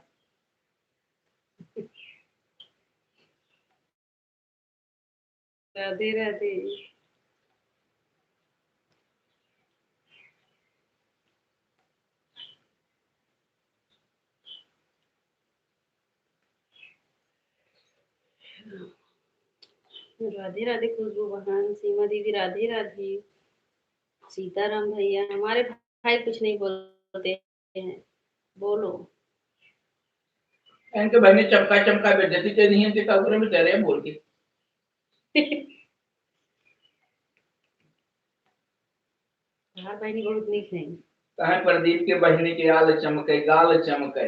राधे राधे। राधे राधे खुशबू बहन, सीमा दीदी राधे राधे। सीताराम भैया, हमारे भाई कुछ नहीं बोलते हैं, बोलो। इनके बहने चमका चमका बेइज्जती कर दी है, इनके काबूरे में तेरे बोल के। हार बहनी बहुत नीक है। कहे प्रदीप के बहनी के आल चमके गाल चमके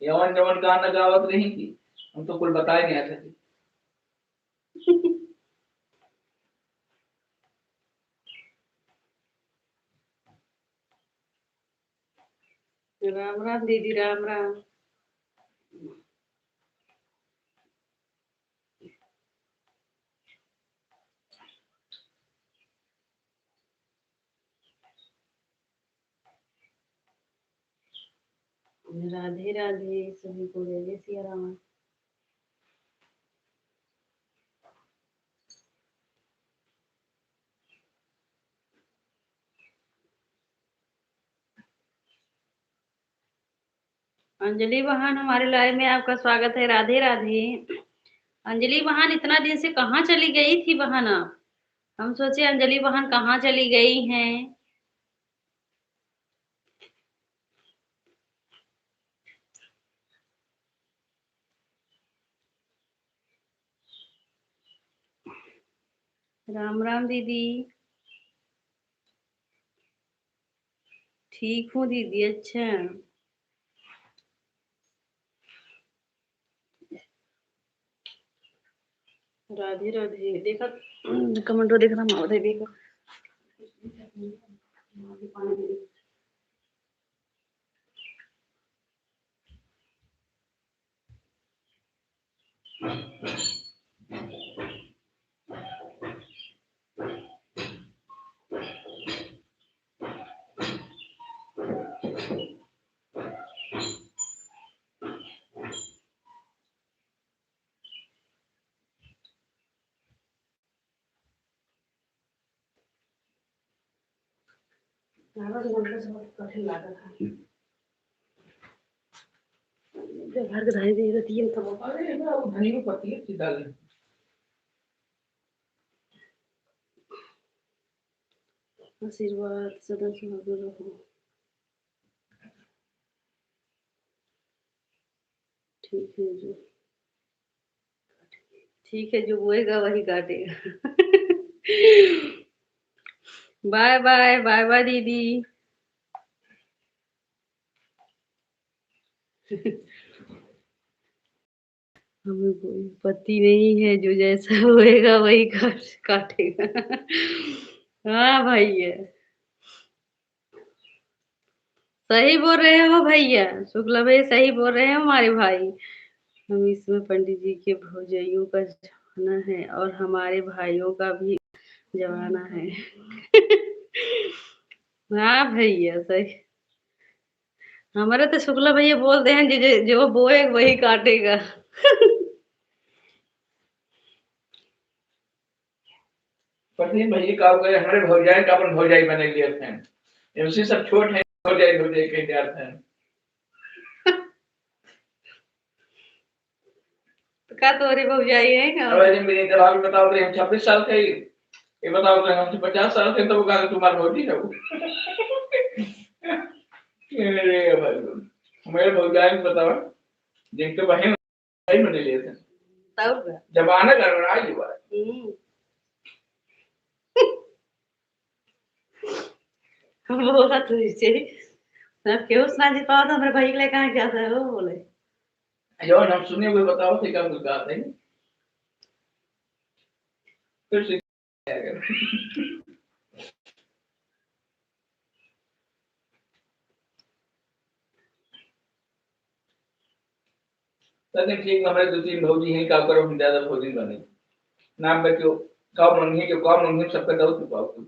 यवन जवन गाना गावत रही थी, हम तो कुल बताए नहीं थे। राम राम दीदी, राम राम। राधे राधे सभी को, जय जय सिया राम। अंजलि बहन, हमारे लाइव में आपका स्वागत है। राधे राधे। अंजलि बहन, इतना दिन से कहाँ चली गई थी बहन आप? हम सोचे अंजलि बहन कहाँ चली गई हैं। राम राम दीदी। ठीक हूँ दीदी। अच्छा, राधे राधे। देखा कमेंट देख रहा माओ देवी का। कठिन लागत है घर के धाई दे रही है तो। अरे ना वो धनी को पति है डाल। आशीर्वाद सदा सुहागन रहो। ठीक है जो, ठीक है जो बोएगा वही काटेगा। बाय बाय, बाय बाय दीदी। हमें कोई पति नहीं है, जो जैसा होएगा वही काटेगा। हाँ भैया, सही बोल रहे हो भैया। शुक्ला भाई सही बोल रहे हैं हमारे भाई। हम इसमें पंडित जी के भौजाइयों का जमाना है और हमारे भाइयों का भी जमाना है। हाँ भैया सही। हमारे तो शुक्ला भैया बोलते हैं जो बोए वही काटेगा। पत्नी भैया का करे हमारे भौजाई का अपन भौजाई बने लिए थे, उसी सब छोट है भौजाई भौजाई के तैयार थे। तो क्या तोरी भौजाई है क्या? अब जब मेरी जवाब बताओ तो हम 26 साल के, ये बताओ तो हम 50 साल के, तो वो कहा तुम्हारा भौजी है वो। अरे भाई हमारे भौजाई में बताओ जिनके बहन भाई बने लिए थे, तब जमाना गड़बड़ा हुआ बोला तो इसे सब क्यों साझी पाओ तो हमारे भाई के लिए कहाँ क्या था वो बोले। जो हम सुने हुए बताओ थे क्या कुछ बात है फिर से लेकिन ठीक हमारे 2-3 भौजी हैं, क्या करो हम ज्यादा भौजी बने नाम पे क्यों कम नहीं जो कम नहीं सबका दो चुकाओ तुम।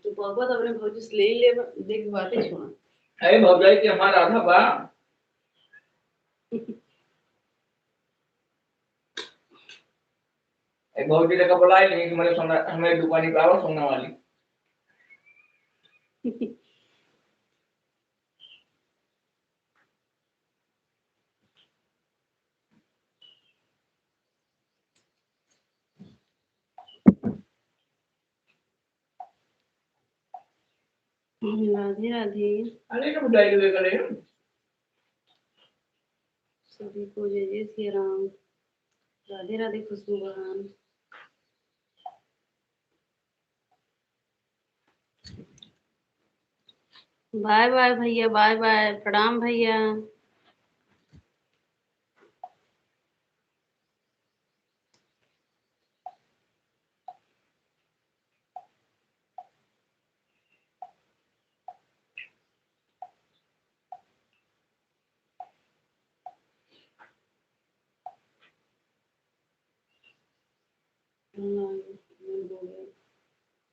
तू पापा तो अपने भौजी से ले ले देख बातें छोड़। अरे भौजाई के हमारा आधा बा एक भौजी ने कहा बुलाए नहीं कि मेरे सोना हमें दुकानी पे आओ सोना वाली। राधे राधे। अरे क्या बुलाई के करे सभी को जय जय श्री राम। राधे राधे खुशबू बहन। बाय बाय भैया, बाय बाय, प्रणाम भैया।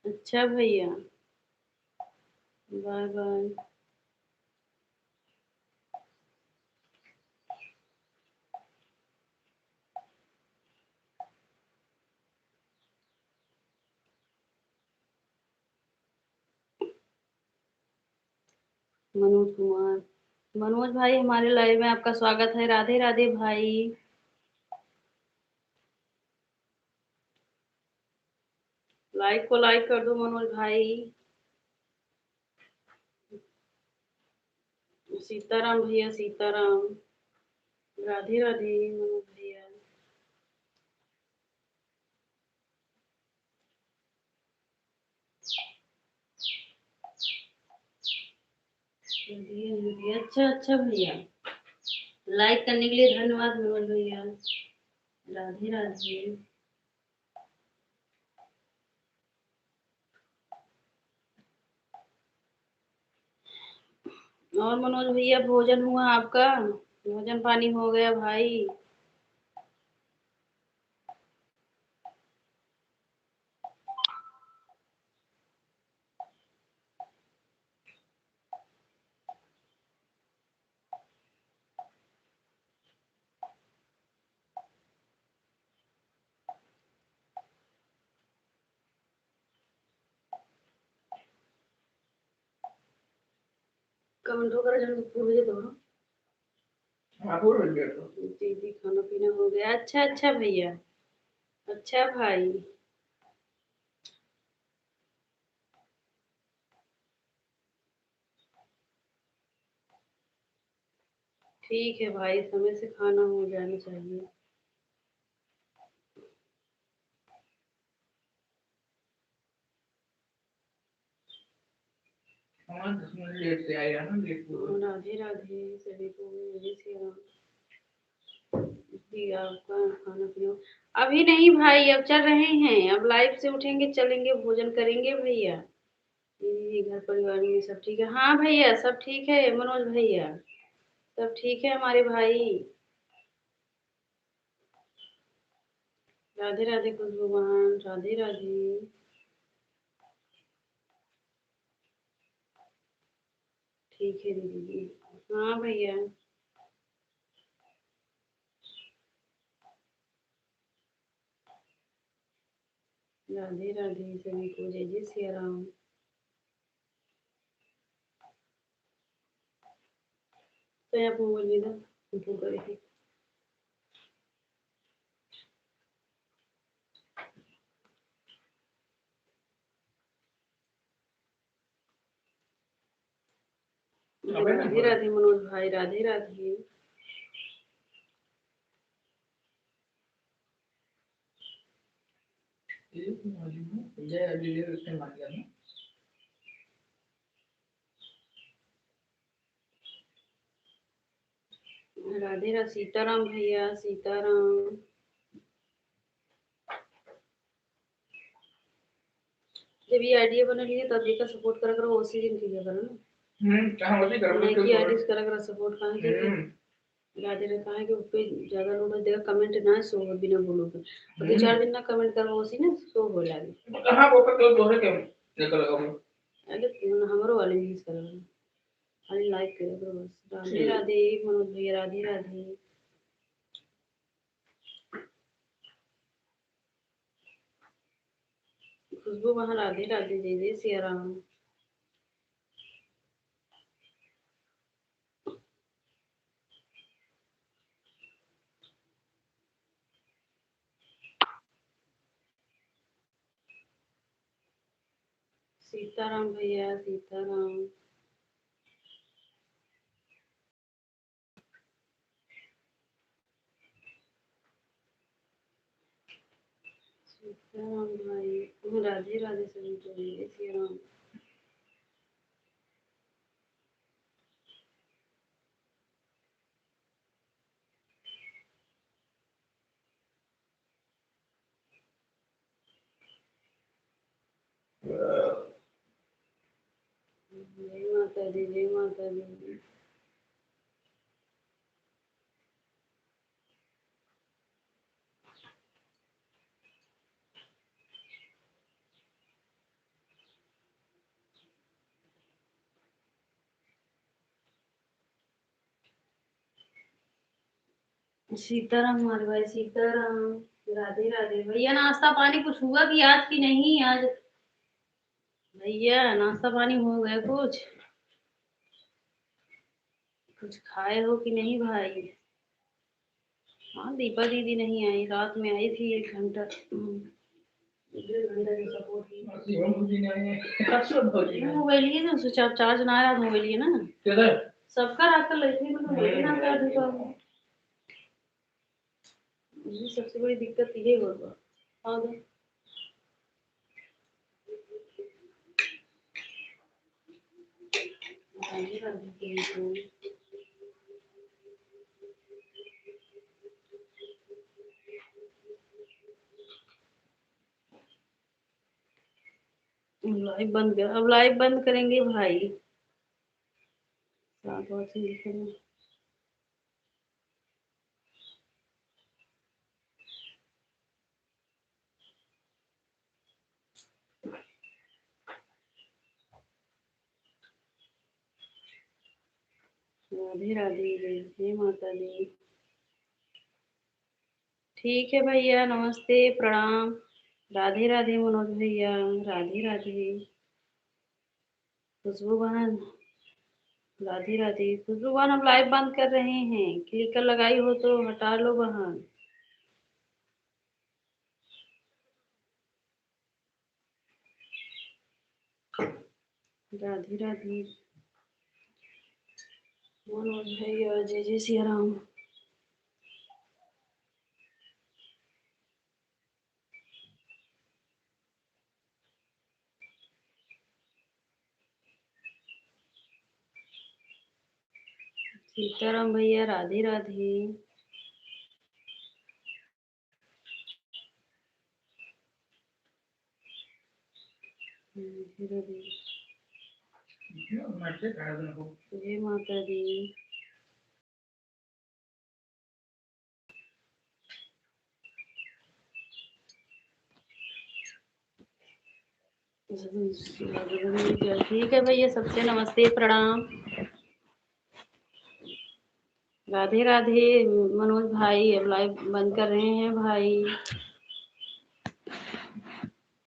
अच्छा भैया, बाय बाय। मनोज कुमार, मनोज भाई हमारे लाइव में आपका स्वागत है। राधे राधे भाई। लाइक को लाइक कर दो मनोज भाई। सीताराम भैया, सीताराम। राधे राधे मनोज भैया। अच्छा अच्छा भैया, लाइक करने के लिए धन्यवाद मनोज भैया। राधे राधे। और मनोज भैया, भोजन हुआ आपका? भोजन पानी हो गया भाई? कमेंट वगैरह जरूर पूछ दो। हाँ पूरा हो गया तो। जी जी, खाना पीना हो गया। अच्छा अच्छा भैया, अच्छा भाई। ठीक है भाई, समय से खाना हो जाना चाहिए। हाँ 10 मिनट लेट से आएगा ना, लेट पूरा। राधे राधे सभी को, जय श्री राम। जी, आपका खाना पीना अभी नहीं भाई, अब चल रहे हैं। अब लाइव से उठेंगे, चलेंगे, भोजन करेंगे भैया। जी, घर परिवार में सब ठीक है? हाँ भैया, सब ठीक है मनोज भैया, सब ठीक है हमारे भाई। राधे राधे खुशबू बहन, राधे राधे। ठीक है दीदी जी। हाँ भैया। राधे राधे सभी को, जय जय सिया राम। तो आप मोबाइल भी दो करे। राधे राधे मनोज भाई, राधे राधे। जय अभी उसने मान लिया ना। राधे राधे सीताराम भैया, सीताराम। जब ये आइडिया बना लिए तब देखा सपोर्ट करा करो, उसी दिन किया करो ना। कहाँ होती कर नहीं कि आइडिया करा करो सपोर्ट कहाँ के। राधे ने कहा है कि उस पे ज्यादा लोग देखा कमेंट ना शो हो बिना बोलो तो 2-4 दिन ना कमेंट करो, उसी ना शो हो लागे। कहाँ वो कर दो दोनों के निकल आओ। अरे हमारो वाले यूज करो, खाली लाइक करो करो बस। राधे राधे मनोज भैया, राधे राधे। खुशबू वहाँ, राधे राधे, जय जय सिया राम। सीताराम भैया, सीताराम। राम भाई, राधे राधे सभी को, जय श्री राम। जय माता दी, जय माता दी। सीताराम हमारे भाई, सीताराम। राधे राधे भैया। नाश्ता पानी कुछ हुआ कि आज की नहीं? आज भैया नाश्ता पानी हो गया? कुछ खाए हो कि नहीं भाई? हाँ, दीपा दीदी नहीं आई, रात में आई थी 1 घंटा, 1 डेढ़ घंटा की सपोर्ट की। मोबाइल लिए ना, स्विच ऑफ, चार्ज ना आया मोबाइल लिए ना। सबका रखकर लेती हूँ, मोबाइल ना कर दूंगा। ये सबसे बड़ी दिक्कत ये होगा। हाँ दो। लाइव बंद कर, अब लाइव बंद करेंगे भाई। राधे राधे, जय माता दी। ठीक है भैया, नमस्ते, प्रणाम। राधे राधे मनोज भैया, राधे राधे। खुशबू बहन, राधे राधे। खुशबू बहन, हम लाइव बंद कर रहे हैं, क्लिकर लगाई हो तो हटा लो बहन। राधे राधे मनोज भैया, जय जय सिया राम। सीताराम भैया, राधे राधे। जय माता दी। ठीक है भैया, सबसे नमस्ते, प्रणाम। राधे राधे मनोज भाई, अब लाइव बंद कर रहे हैं भाई।